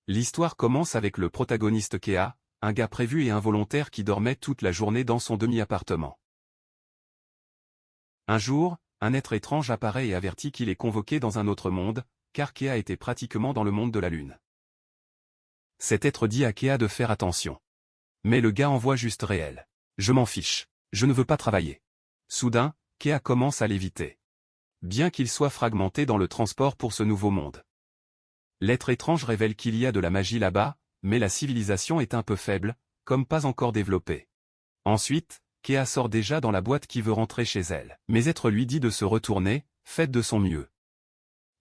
L'histoire commence avec le protagoniste Kea, un gars prévu et involontaire qui dormait toute la journée dans son demi-appartement. Un jour, un être étrange apparaît et avertit qu'il est convoqué dans un autre monde, car Kea était pratiquement dans le monde de la Lune. Cet être dit à Kea de faire attention. Mais le gars envoie juste réel. Je m'en fiche. Je ne veux pas travailler. Soudain, Kea commence à l'éviter. Bien qu'il soit fragmenté dans le transport pour ce nouveau monde. L'être étrange révèle qu'il y a de la magie là-bas, mais la civilisation est un peu faible, comme pas encore développée. Ensuite, Kea sort déjà dans la boîte qui veut rentrer chez elle. Mais être lui dit de se retourner, faites de son mieux.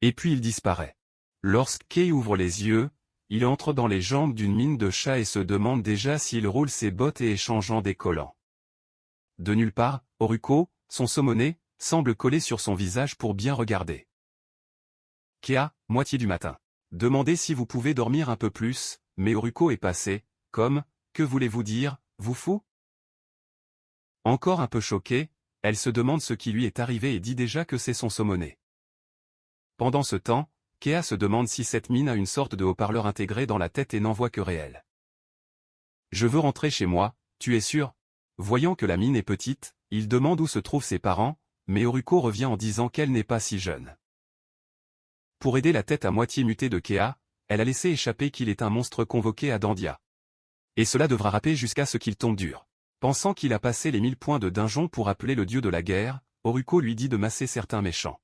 Et puis il disparaît. Lorsque Kea ouvre les yeux, il entre dans les jambes d'une mine de chat et se demande déjà s'il roule ses bottes et échangeant des collants. De nulle part, Oruko, son saumonné, semble coller sur son visage pour bien regarder. Kea, moitié du matin. Demandez si vous pouvez dormir un peu plus, mais Oruko est passé, comme, que voulez-vous dire, vous fou? Encore un peu choquée, elle se demande ce qui lui est arrivé et dit déjà que c'est son saumonné. Pendant ce temps, Kea se demande si cette mine a une sorte de haut-parleur intégré dans la tête et n'envoie que réel. Je veux rentrer chez moi, tu es sûr? Voyant que la mine est petite, il demande où se trouvent ses parents, mais Oruko revient en disant qu'elle n'est pas si jeune. Pour aider la tête à moitié mutée de Kea, elle a laissé échapper qu'il est un monstre convoqué à Dandia. Et cela devra râper jusqu'à ce qu'il tombe dur. Pensant qu'il a passé les 1000 points de donjon pour appeler le dieu de la guerre, Oruko lui dit de masser certains méchants.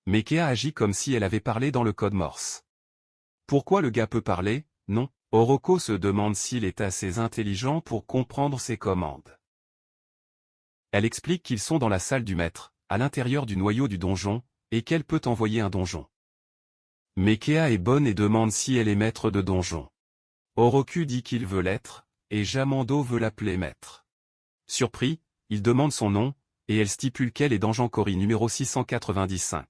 Mais Kea agit comme si elle avait parlé dans le code Morse. Pourquoi le gars peut parler? Non. Oruko se demande s'il est assez intelligent pour comprendre ses commandes. Elle explique qu'ils sont dans la salle du maître, à l'intérieur du noyau du donjon, et qu'elle peut envoyer un donjon. Mais Kea est bonne et demande si elle est maître de donjon. Oroku dit qu'il veut l'être, et Jamando veut l'appeler maître. Surpris, il demande son nom, et elle stipule qu'elle est Dangenkori numéro 695.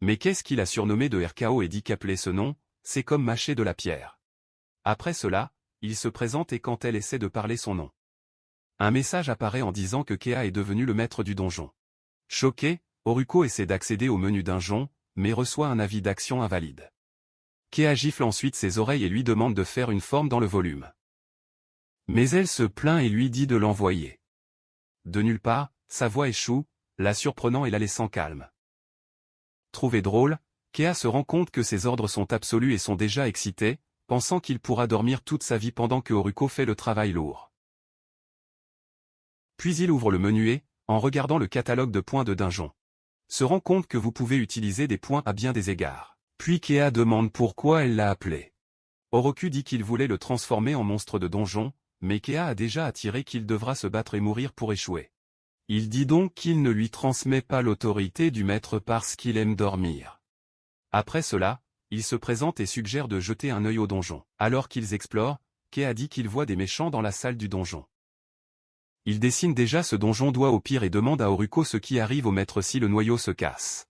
Mais qu'est-ce qu'il a surnommé de RKO et dit qu'appeler ce nom, c'est comme mâcher de la pierre. Après cela, il se présente et quand elle essaie de parler son nom. Un message apparaît en disant que Kea est devenu le maître du donjon. Choqué, Oruko essaie d'accéder au menu donjon, mais reçoit un avis d'action invalide. Kea gifle ensuite ses oreilles et lui demande de faire une forme dans le volume. Mais elle se plaint et lui dit de l'envoyer. De nulle part, sa voix échoue, la surprenant et la laissant calme. Trouvé drôle, Kea se rend compte que ses ordres sont absolus et sont déjà excités, pensant qu'il pourra dormir toute sa vie pendant que Oruko fait le travail lourd. Puis il ouvre le menu et, en regardant le catalogue de points de donjon, se rend compte que vous pouvez utiliser des points à bien des égards. Puis Kea demande pourquoi elle l'a appelé. Oroku dit qu'il voulait le transformer en monstre de donjon, mais Kea a déjà attiré qu'il devra se battre et mourir pour échouer. Il dit donc qu'il ne lui transmet pas l'autorité du maître parce qu'il aime dormir. Après cela, il se présente et suggère de jeter un œil au donjon. Alors qu'ils explorent, Kea dit qu'il voit des méchants dans la salle du donjon. Il dessine déjà ce donjon doigt au pire et demande à Oruko ce qui arrive au maître si le noyau se casse.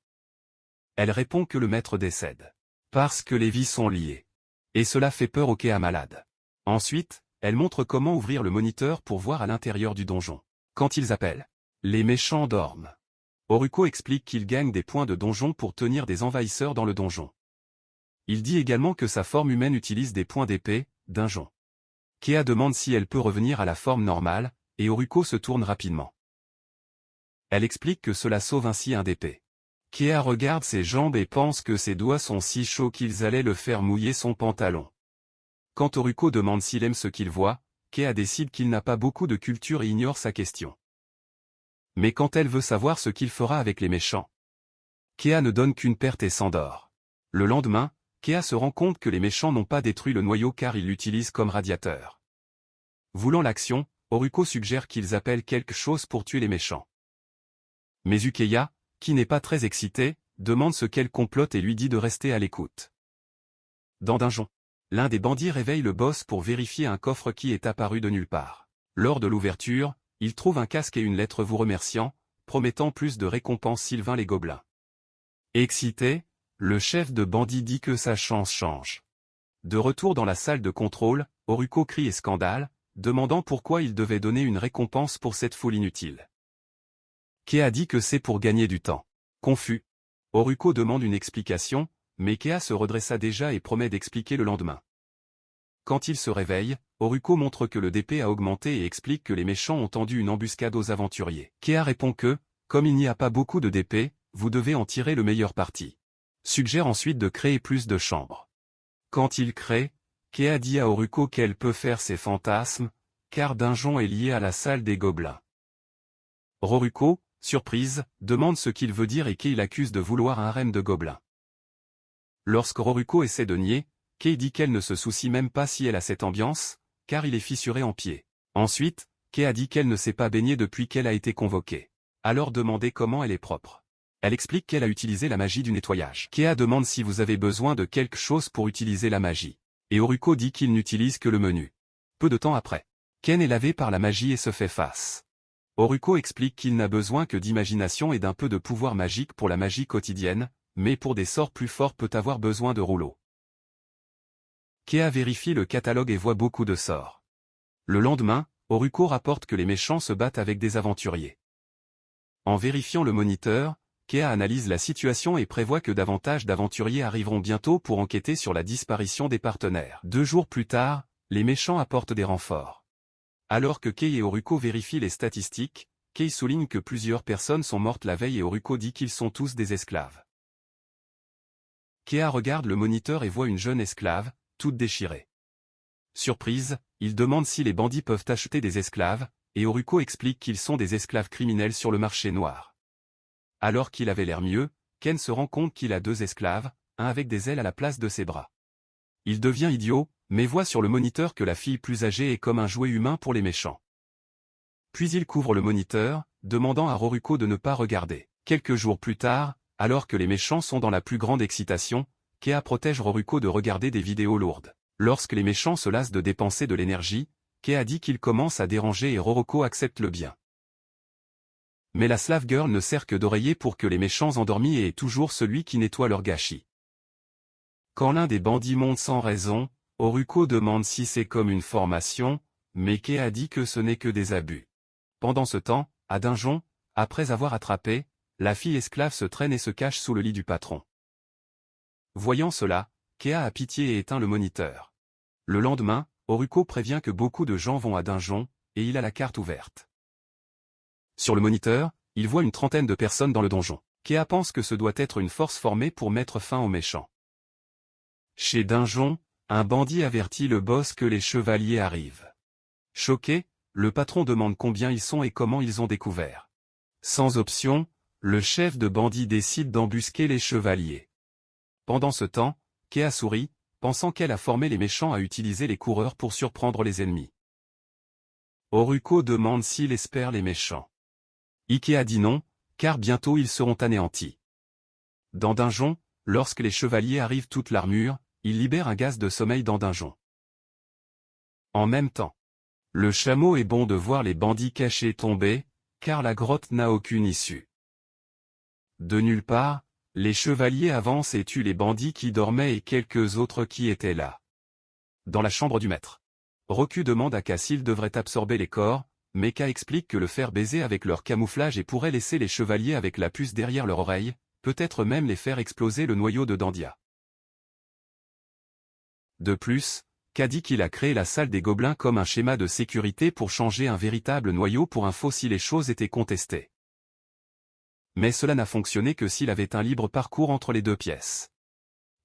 Elle répond que le maître décède. Parce que les vies sont liées. Et cela fait peur au Kea malade. Ensuite, elle montre comment ouvrir le moniteur pour voir à l'intérieur du donjon. Quand ils appellent, les méchants dorment. Oruko explique qu'il gagne des points de donjon pour tenir des envahisseurs dans le donjon. Il dit également que sa forme humaine utilise des points d'épée, donjon. Kea demande si elle peut revenir à la forme normale, et Oruko se tourne rapidement. Elle explique que cela sauve ainsi un d'épée. Kea regarde ses jambes et pense que ses doigts sont si chauds qu'ils allaient le faire mouiller son pantalon. Quand Oruko demande s'il aime ce qu'il voit, Kea décide qu'il n'a pas beaucoup de culture et ignore sa question. Mais quand elle veut savoir ce qu'il fera avec les méchants, Kea ne donne qu'une perte et s'endort. Le lendemain, Kea se rend compte que les méchants n'ont pas détruit le noyau car ils l'utilisent comme radiateur. Voulant l'action, Oruko suggère qu'ils appellent quelque chose pour tuer les méchants. Mais Ukeya, qui n'est pas très excitée, demande ce qu'elle complote et lui dit de rester à l'écoute. Dans Donjon, l'un des bandits réveille le boss pour vérifier un coffre qui est apparu de nulle part. Lors de l'ouverture, il trouve un casque et une lettre vous remerciant, promettant plus de récompenses s'il vainc les gobelins. Excité, le chef de bandits dit que sa chance change. De retour dans la salle de contrôle, Oruko crie et scandale, demandant pourquoi il devait donner une récompense pour cette foule inutile. Kea dit que c'est pour gagner du temps. Confus, Oruko demande une explication, mais Kea se redressa déjà et promet d'expliquer le lendemain. Quand il se réveille, Oruko montre que le DP a augmenté et explique que les méchants ont tendu une embuscade aux aventuriers. Kea répond que, comme il n'y a pas beaucoup de DP, vous devez en tirer le meilleur parti. Suggère ensuite de créer plus de chambres. Quand il crée, Kea dit à Oruko qu'elle peut faire ses fantasmes, car Dungeon est lié à la salle des gobelins. Roruko, surprise, demande ce qu'il veut dire et Kei l'accuse de vouloir un harem de gobelins. Lorsque Roruko essaie de nier, Kei dit qu'elle ne se soucie même pas si elle a cette ambiance, car il est fissuré en pied. Ensuite, Kei a dit qu'elle ne s'est pas baignée depuis qu'elle a été convoquée. Alors demandez comment elle est propre. Elle explique qu'elle a utilisé la magie du nettoyage. Kea demande si vous avez besoin de quelque chose pour utiliser la magie. Et Oruko dit qu'il n'utilise que le menu. Peu de temps après, Ken est lavé par la magie et se fait face. Oruko explique qu'il n'a besoin que d'imagination et d'un peu de pouvoir magique pour la magie quotidienne, mais pour des sorts plus forts peut avoir besoin de rouleaux. Kea vérifie le catalogue et voit beaucoup de sorts. Le lendemain, Oruko rapporte que les méchants se battent avec des aventuriers. En vérifiant le moniteur, Kea analyse la situation et prévoit que davantage d'aventuriers arriveront bientôt pour enquêter sur la disparition des partenaires. 2 jours plus tard, les méchants apportent des renforts. Alors que Kei et Oruko vérifient les statistiques, Kei souligne que plusieurs personnes sont mortes la veille et Oruko dit qu'ils sont tous des esclaves. Kea regarde le moniteur et voit une jeune esclave, toute déchirée. Surprise, il demande si les bandits peuvent acheter des esclaves, et Oruko explique qu'ils sont des esclaves criminels sur le marché noir. Alors qu'il avait l'air mieux, Ken se rend compte qu'il a 2 esclaves, un avec des ailes à la place de ses bras. Il devient idiot, mais voit sur le moniteur que la fille plus âgée est comme un jouet humain pour les méchants. Puis il couvre le moniteur, demandant à Roruko de ne pas regarder. Quelques jours plus tard, alors que les méchants sont dans la plus grande excitation, Kea protège Roruko de regarder des vidéos lourdes. Lorsque les méchants se lassent de dépenser de l'énergie, Kea dit qu'il commence à déranger et Roruko accepte le bien. Mais la Slave Girl ne sert que d'oreiller pour que les méchants endormis et est toujours celui qui nettoie leur gâchis. Quand l'un des bandits monte sans raison, Oruko demande si c'est comme une formation, mais Kea dit que ce n'est que des abus. Pendant ce temps, à Dungeon, après avoir attrapé, la fille esclave se traîne et se cache sous le lit du patron. Voyant cela, Kea a pitié et éteint le moniteur. Le lendemain, Oruko prévient que beaucoup de gens vont à Dungeon, et il a la carte ouverte. Sur le moniteur, il voit une trentaine de personnes dans le donjon. Kea pense que ce doit être une force formée pour mettre fin aux méchants. Chez Dungeon, un bandit avertit le boss que les chevaliers arrivent. Choqué, le patron demande combien ils sont et comment ils ont découvert. Sans option, le chef de bandits décide d'embusquer les chevaliers. Pendant ce temps, Kea sourit, pensant qu'elle a formé les méchants à utiliser les coureurs pour surprendre les ennemis. Oruko demande s'il espère les méchants. Ikea dit non, car bientôt ils seront anéantis. Dans Dungeon, lorsque les chevaliers arrivent toute l'armure, ils libèrent un gaz de sommeil dans Dungeon. En même temps, le chameau est bon de voir les bandits cachés tomber, car la grotte n'a aucune issue. De nulle part, les chevaliers avancent et tuent les bandits qui dormaient et quelques autres qui étaient là. Dans la chambre du maître, Roku demande à Ka s'il devrait absorber les corps, mais Ka explique que le faire baiser avec leur camouflage et pourrait laisser les chevaliers avec la puce derrière leur oreille, peut-être même les faire exploser le noyau de Dandia. De plus, Ka dit qu'il a créé la salle des gobelins comme un schéma de sécurité pour changer un véritable noyau pour un faux si les choses étaient contestées. Mais cela n'a fonctionné que s'il avait un libre parcours entre les 2 pièces.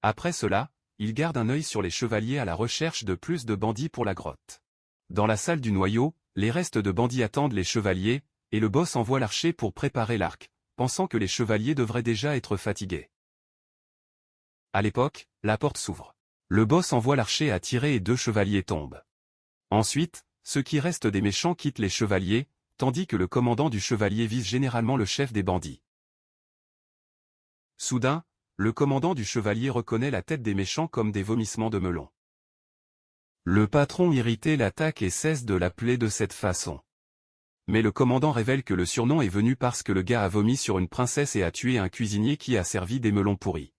Après cela, il garde un œil sur les chevaliers à la recherche de plus de bandits pour la grotte. Dans la salle du noyau, les restes de bandits attendent les chevaliers, et le boss envoie l'archer pour préparer l'arc, pensant que les chevaliers devraient déjà être fatigués. À l'époque, la porte s'ouvre. Le boss envoie l'archer à tirer et 2 chevaliers tombent. Ensuite, ceux qui restent des méchants quittent les chevaliers, tandis que le commandant du chevalier vise généralement le chef des bandits. Soudain, le commandant du chevalier reconnaît la tête des méchants comme des vomissements de melon. Le patron irrité l'attaque et cesse de l'appeler de cette façon. Mais le commandant révèle que le surnom est venu parce que le gars a vomi sur une princesse et a tué un cuisinier qui a servi des melons pourris.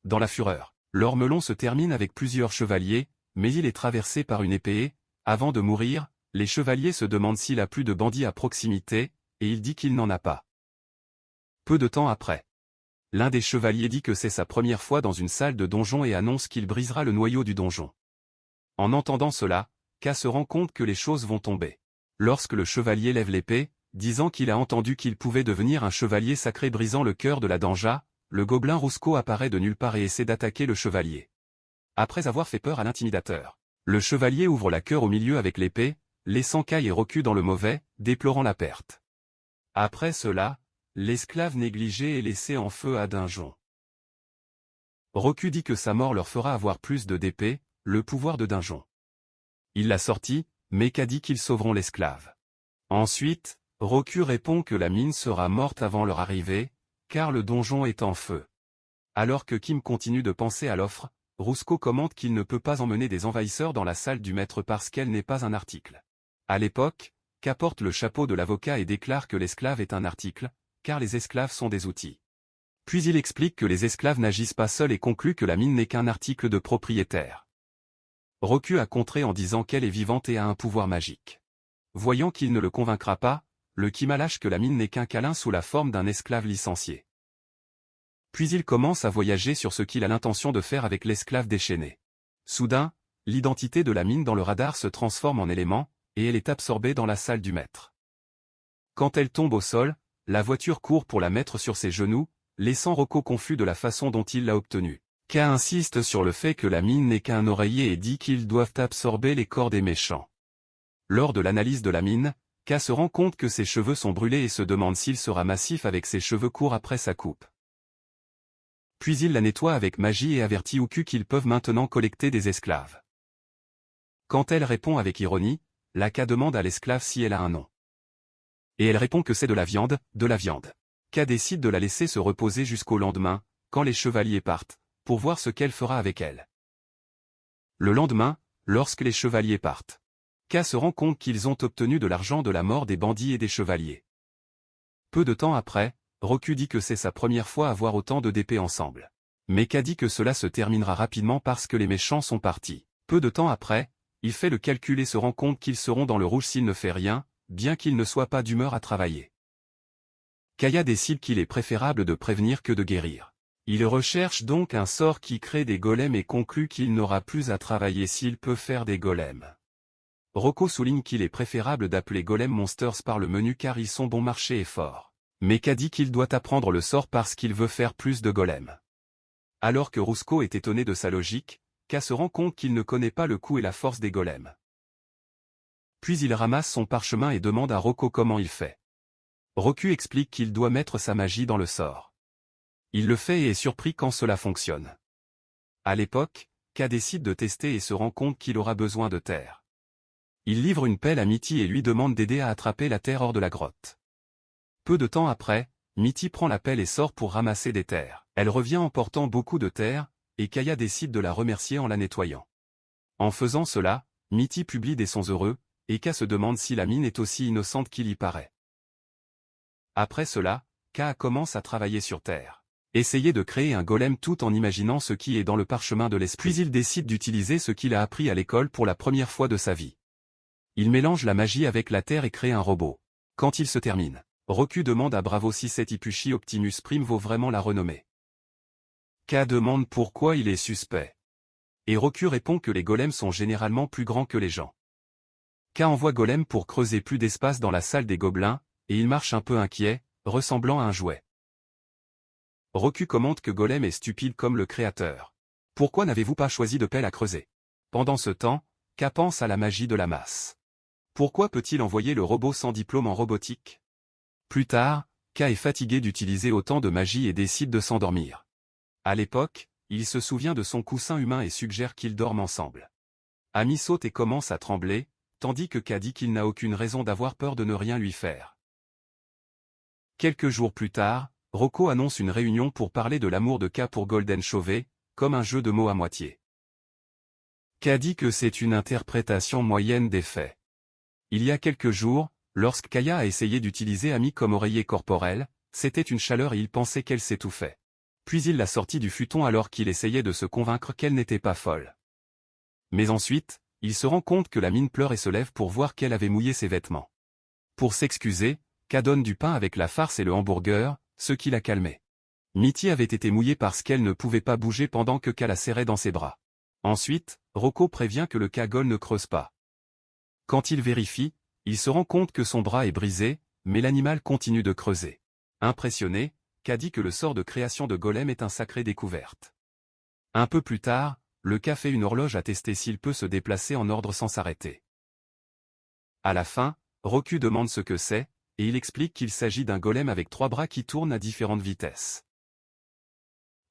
Dans la fureur, leur melon se termine avec plusieurs chevaliers, mais il est traversé par une épée. Avant de mourir, les chevaliers se demandent s'il a plus de bandits à proximité, et il dit qu'il n'en a pas. Peu de temps après, L'un des chevaliers dit que c'est sa première fois dans une salle de donjon et annonce qu'il brisera le noyau du donjon. En entendant cela, K se rend compte que les choses vont tomber. Lorsque le chevalier lève l'épée, disant qu'il a entendu qu'il pouvait devenir un chevalier sacré brisant le cœur de la Danja, le gobelin Rusco apparaît de nulle part et essaie d'attaquer le chevalier. Après avoir fait peur à l'intimidateur, le chevalier ouvre la cœur au milieu avec l'épée, laissant Kai et Roku dans le mauvais, déplorant la perte. Après cela, l'esclave négligé est laissé en feu à Dinjon. Roku dit que sa mort leur fera avoir plus de d'épée, le pouvoir de Dinjon. Il l'a sorti, mais Ka dit qu'ils sauveront l'esclave. Ensuite, Roku répond que la mine sera morte avant leur arrivée, car le donjon est en feu. Alors que Kim continue de penser à l'offre, Rusco commente qu'il ne peut pas emmener des envahisseurs dans la salle du maître parce qu'elle n'est pas un article. À l'époque, Ka porte le chapeau de l'avocat et déclare que l'esclave est un article, car les esclaves sont des outils. Puis il explique que les esclaves n'agissent pas seuls et conclut que la mine n'est qu'un article de propriétaire. Roku a contré en disant qu'elle est vivante et a un pouvoir magique. Voyant qu'il ne le convaincra pas, le Kima lâche que la mine n'est qu'un câlin sous la forme d'un esclave licencié. Puis il commence à voyager sur ce qu'il a l'intention de faire avec l'esclave déchaîné. Soudain, l'identité de la mine dans le radar se transforme en élément, et elle est absorbée dans la salle du maître. Quand elle tombe au sol, la voiture court pour la mettre sur ses genoux, laissant Rocco confus de la façon dont il l'a obtenue. K insiste sur le fait que la mine n'est qu'un oreiller et dit qu'ils doivent absorber les corps des méchants. Lors de l'analyse de la mine, K se rend compte que ses cheveux sont brûlés et se demande s'il sera massif avec ses cheveux courts après sa coupe. Puis il la nettoie avec magie et avertit Uku qu'ils peuvent maintenant collecter des esclaves. Quand elle répond avec ironie, la K demande à l'esclave si elle a un nom. Et elle répond que c'est de la viande, de la viande. K décide de la laisser se reposer jusqu'au lendemain, quand les chevaliers partent, pour voir ce qu'elle fera avec elle. Le lendemain, lorsque les chevaliers partent, K se rend compte qu'ils ont obtenu de l'argent de la mort des bandits et des chevaliers. Peu de temps après, Roku dit que c'est sa première fois à voir autant de d'épées ensemble. Mais K dit que cela se terminera rapidement parce que les méchants sont partis. Peu de temps après, il fait le calcul et se rend compte qu'ils seront dans le rouge s'il ne fait rien, bien qu'il ne soit pas d'humeur à travailler. Kaya décide qu'il est préférable de prévenir que de guérir. Il recherche donc un sort qui crée des golems et conclut qu'il n'aura plus à travailler s'il peut faire des golems. Rocco souligne qu'il est préférable d'appeler Golem Monsters par le menu car ils sont bon marché et forts. Mais K dit qu'il doit apprendre le sort parce qu'il veut faire plus de golems. Alors que Rusco est étonné de sa logique, K se rend compte qu'il ne connaît pas le coût et la force des golems. Puis il ramasse son parchemin et demande à Rocco comment il fait. Roku explique qu'il doit mettre sa magie dans le sort. Il le fait et est surpris quand cela fonctionne. À l'époque, K décide de tester et se rend compte qu'il aura besoin de terre. Il livre une pelle à Mitty et lui demande d'aider à attraper la terre hors de la grotte. Peu de temps après, Mitty prend la pelle et sort pour ramasser des terres. Elle revient en portant beaucoup de terre, et Kaya décide de la remercier en la nettoyant. En faisant cela, Mitty publie des sons heureux, et K se demande si la mine est aussi innocente qu'il y paraît. Après cela, K commence à travailler sur terre. Essayer de créer un golem tout en imaginant ce qui est dans le parchemin de l'esprit. Puis il décide d'utiliser ce qu'il a appris à l'école pour la première fois de sa vie. Il mélange la magie avec la terre et crée un robot. Quand il se termine, Roku demande à Bravo si cet Ipushi Optimus Prime vaut vraiment la renommée. K demande pourquoi il est suspect. Et Roku répond que les golems sont généralement plus grands que les gens. K envoie Golem pour creuser plus d'espace dans la salle des gobelins, et il marche un peu inquiet, ressemblant à un jouet. Roku commente que Golem est stupide comme le créateur. Pourquoi n'avez-vous pas choisi de pelle à creuser? Pendant ce temps, K pense à la magie de la masse. Pourquoi peut-il envoyer le robot sans diplôme en robotique? Plus tard, K est fatigué d'utiliser autant de magie et décide de s'endormir. À l'époque, il se souvient de son coussin humain et suggère qu'ils dorment ensemble. Ami saute et commence à trembler, tandis que K dit qu'il n'a aucune raison d'avoir peur de ne rien lui faire. Quelques jours plus tard, Rocco annonce une réunion pour parler de l'amour de K pour Golden Chauvet, comme un jeu de mots à moitié. K dit que c'est une interprétation moyenne des faits. Il y a quelques jours, lorsque Kaya a essayé d'utiliser Ami comme oreiller corporel, c'était une chaleur et il pensait qu'elle s'étouffait. Puis il l'a sortie du futon alors qu'il essayait de se convaincre qu'elle n'était pas folle. Mais ensuite, il se rend compte que la mine pleure et se lève pour voir qu'elle avait mouillé ses vêtements. Pour s'excuser, K donne du pain avec la farce et le hamburger, ce qui l'a calmé. Mitty avait été mouillée parce qu'elle ne pouvait pas bouger pendant que Ka la serrait dans ses bras. Ensuite, Rocco prévient que le Kagol ne creuse pas. Quand il vérifie, il se rend compte que son bras est brisé, mais l'animal continue de creuser. Impressionné, Ka dit que le sort de création de Golem est un sacré découverte. Un peu plus tard, le Ka fait une horloge à tester s'il peut se déplacer en ordre sans s'arrêter. À la fin, Roku demande ce que c'est, et il explique qu'il s'agit d'un golem avec 3 bras qui tournent à différentes vitesses.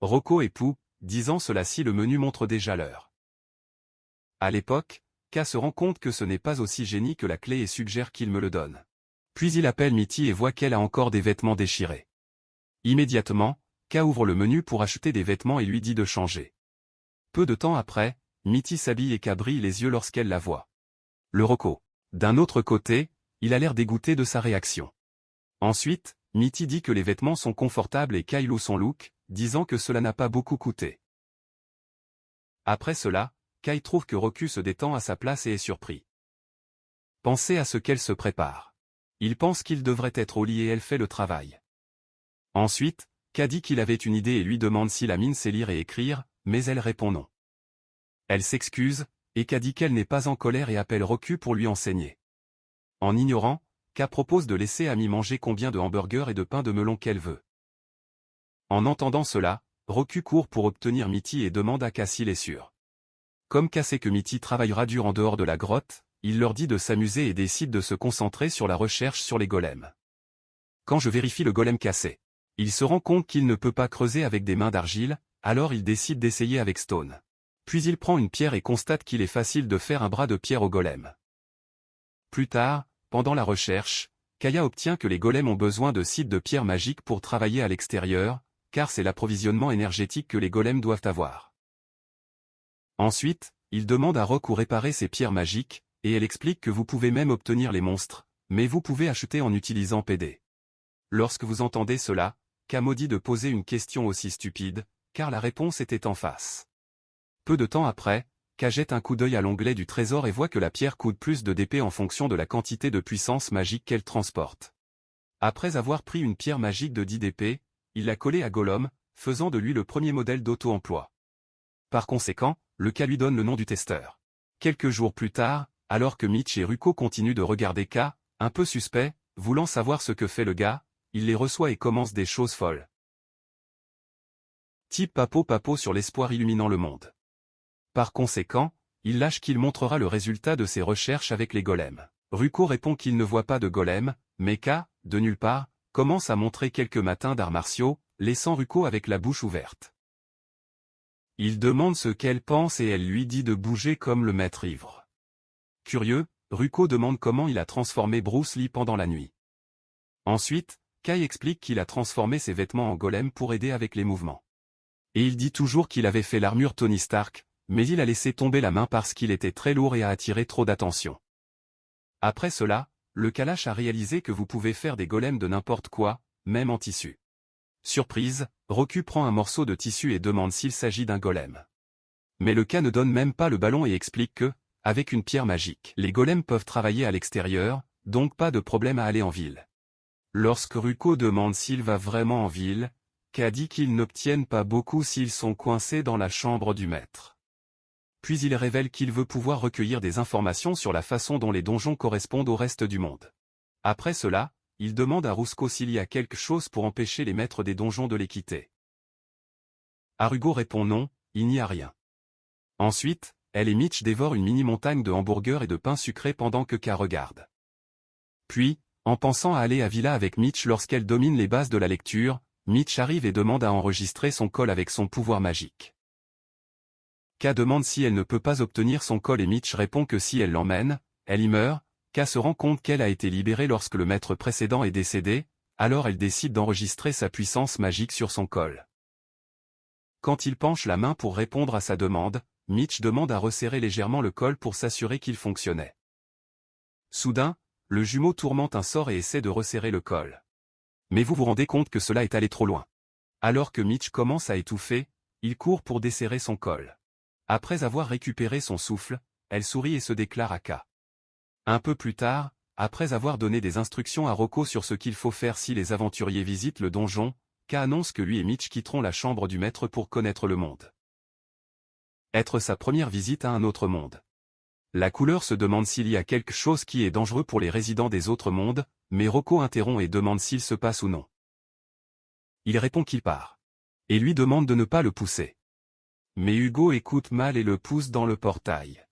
Rocco et Pooh, disant cela si le menu montre déjà l'heure. À l'époque, Ka se rend compte que ce n'est pas aussi génie que la clé et suggère qu'il me le donne. Puis il appelle Mitty et voit qu'elle a encore des vêtements déchirés. Immédiatement, Ka ouvre le menu pour acheter des vêtements et lui dit de changer. Peu de temps après, Mitty s'habille et Ka brille les yeux lorsqu'elle la voit. Le Rocco. D'un autre côté, il a l'air dégoûté de sa réaction. Ensuite, Mitty dit que les vêtements sont confortables et Ka loue son look, disant que cela n'a pas beaucoup coûté. Après cela, Kai trouve que Roku se détend à sa place et est surpris. Pensez à ce qu'elle se prépare. Il pense qu'il devrait être au lit et elle fait le travail. Ensuite, Ka dit qu'il avait une idée et lui demande si la mine sait lire et écrire, mais elle répond non. Elle s'excuse, et Ka dit qu'elle n'est pas en colère et appelle Roku pour lui enseigner. En ignorant, Ka propose de laisser Amy manger combien de hamburgers et de pain de melon qu'elle veut. En entendant cela, Roku court pour obtenir Mitty et demande à Ka s'il est sûr. Comme Ka sait que Mitty travaillera dur en dehors de la grotte, il leur dit de s'amuser et décide de se concentrer sur la recherche sur les golems. Quand je vérifie le golem cassé, il se rend compte qu'il ne peut pas creuser avec des mains d'argile, alors il décide d'essayer avec Stone. Puis il prend une pierre et constate qu'il est facile de faire un bras de pierre au golem. Plus tard, pendant la recherche, Kaya obtient que les golems ont besoin de sites de pierre magique pour travailler à l'extérieur, car c'est l'approvisionnement énergétique que les golems doivent avoir. Ensuite, il demande à Rock où réparer ces pierres magiques, et elle explique que vous pouvez même obtenir les monstres, mais vous pouvez acheter en utilisant PD. Lorsque vous entendez cela, Ka maudit de poser une question aussi stupide, car la réponse était en face. Peu de temps après, Ka jette un coup d'œil à l'onglet du trésor et voit que la pierre coûte plus de DP en fonction de la quantité de puissance magique qu'elle transporte. Après avoir pris une pierre magique de 10 DP, il l'a collée à Gollum, faisant de lui le premier modèle d'auto-emploi. Par conséquent, le Ka lui donne le nom du testeur. Quelques jours plus tard, alors que Mitch et Ruko continuent de regarder Ka, un peu suspect, voulant savoir ce que fait le gars, il les reçoit et commence des choses folles. Type papo sur l'espoir illuminant le monde. Par conséquent, il lâche qu'il montrera le résultat de ses recherches avec les golems. Ruko répond qu'il ne voit pas de golem, mais Ka, de nulle part, commence à montrer quelques matins d'arts martiaux, laissant Ruko avec la bouche ouverte. Il demande ce qu'elle pense et elle lui dit de bouger comme le maître ivre. Curieux, Ruko demande comment il a transformé Bruce Lee pendant la nuit. Ensuite, Kai explique qu'il a transformé ses vêtements en golem pour aider avec les mouvements. Et il dit toujours qu'il avait fait l'armure Tony Stark, mais il a laissé tomber la main parce qu'il était très lourd et a attiré trop d'attention. Après cela, le Kalash a réalisé que vous pouvez faire des golems de n'importe quoi, même en tissu. Surprise, Roku prend un morceau de tissu et demande s'il s'agit d'un golem. Mais le Ka ne donne même pas le ballon et explique que, avec une pierre magique, les golems peuvent travailler à l'extérieur, donc pas de problème à aller en ville. Lorsque Ruko demande s'il va vraiment en ville, Ka dit qu'ils n'obtiennent pas beaucoup s'ils sont coincés dans la chambre du maître. Puis il révèle qu'il veut pouvoir recueillir des informations sur la façon dont les donjons correspondent au reste du monde. Après cela, il demande à Rusco s'il y a quelque chose pour empêcher les maîtres des donjons de les quitter. Harugo répond non, il n'y a rien. Ensuite, elle et Mitch dévorent une mini-montagne de hamburgers et de pain sucré pendant que Ka regarde. Puis, en pensant à aller à Villa avec Mitch lorsqu'elle domine les bases de la lecture, Mitch arrive et demande à enregistrer son col avec son pouvoir magique. Ka demande si elle ne peut pas obtenir son col et Mitch répond que si elle l'emmène, elle y meurt. Ka se rend compte qu'elle a été libérée lorsque le maître précédent est décédé, alors elle décide d'enregistrer sa puissance magique sur son col. Quand il penche la main pour répondre à sa demande, Mitch demande à resserrer légèrement le col pour s'assurer qu'il fonctionnait. Soudain, le jumeau tourmente un sort et essaie de resserrer le col. Mais vous vous rendez compte que cela est allé trop loin. Alors que Mitch commence à étouffer, il court pour desserrer son col. Après avoir récupéré son souffle, elle sourit et se déclare à Ka. Un peu plus tard, après avoir donné des instructions à Rocco sur ce qu'il faut faire si les aventuriers visitent le donjon, K annonce que lui et Mitch quitteront la chambre du maître pour connaître le monde. Être sa première visite à un autre monde. La couleur se demande s'il y a quelque chose qui est dangereux pour les résidents des autres mondes, mais Rocco interrompt et demande s'il se passe ou non. Il répond qu'il part. Et lui demande de ne pas le pousser. Mais Hugo écoute mal et le pousse dans le portail.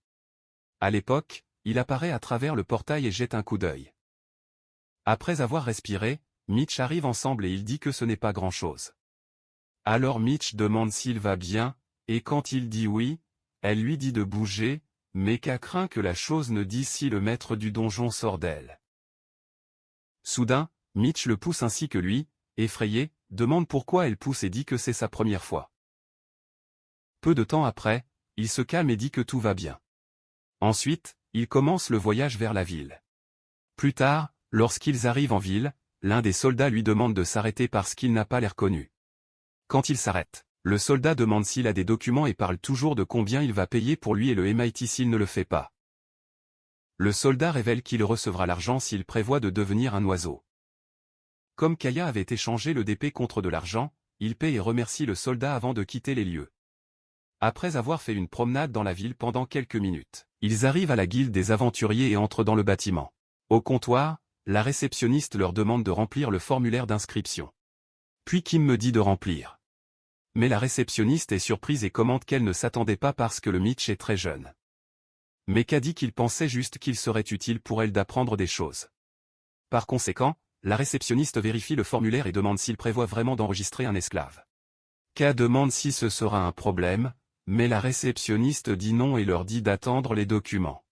À l'époque, il apparaît à travers le portail et jette un coup d'œil. Après avoir respiré, Mitch arrive ensemble et il dit que ce n'est pas grand-chose. Alors Mitch demande s'il va bien, et quand il dit oui, elle lui dit de bouger, mais K craint que la chose ne dise si le maître du donjon sort d'elle. Soudain, Mitch le pousse ainsi que lui, effrayé, demande pourquoi elle pousse et dit que c'est sa première fois. Peu de temps après, il se calme et dit que tout va bien. Ensuite, il commence le voyage vers la ville. Plus tard, lorsqu'ils arrivent en ville, l'un des soldats lui demande de s'arrêter parce qu'il n'a pas l'air connu. Quand il s'arrête, le soldat demande s'il a des documents et parle toujours de combien il va payer pour lui et le MIT s'il ne le fait pas. Le soldat révèle qu'il recevra l'argent s'il prévoit de devenir un oiseau. Comme Kaya avait échangé le DP contre de l'argent, il paie et remercie le soldat avant de quitter les lieux. Après avoir fait une promenade dans la ville pendant quelques minutes, ils arrivent à la guilde des aventuriers et entrent dans le bâtiment. Au comptoir, la réceptionniste leur demande de remplir le formulaire d'inscription. Puis Kim me dit de remplir. Mais la réceptionniste est surprise et commente qu'elle ne s'attendait pas parce que le Mitch est très jeune. Mais K dit qu'il pensait juste qu'il serait utile pour elle d'apprendre des choses. Par conséquent, la réceptionniste vérifie le formulaire et demande s'il prévoit vraiment d'enregistrer un esclave. K demande si ce sera un problème, mais la réceptionniste dit non et leur dit d'attendre les documents.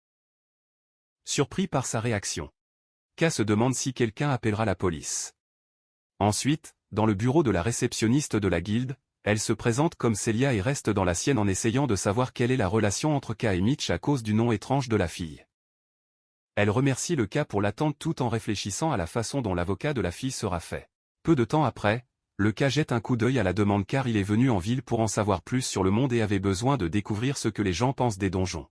Surpris par sa réaction, K se demande si quelqu'un appellera la police. Ensuite, dans le bureau de la réceptionniste de la guilde, elle se présente comme Celia et reste dans la sienne en essayant de savoir quelle est la relation entre K et Mitch à cause du nom étrange de la fille. Elle remercie le K pour l'attente tout en réfléchissant à la façon dont l'avocat de la fille sera fait. Peu de temps après, le K jette un coup d'œil à la demande car il est venu en ville pour en savoir plus sur le monde et avait besoin de découvrir ce que les gens pensent des donjons.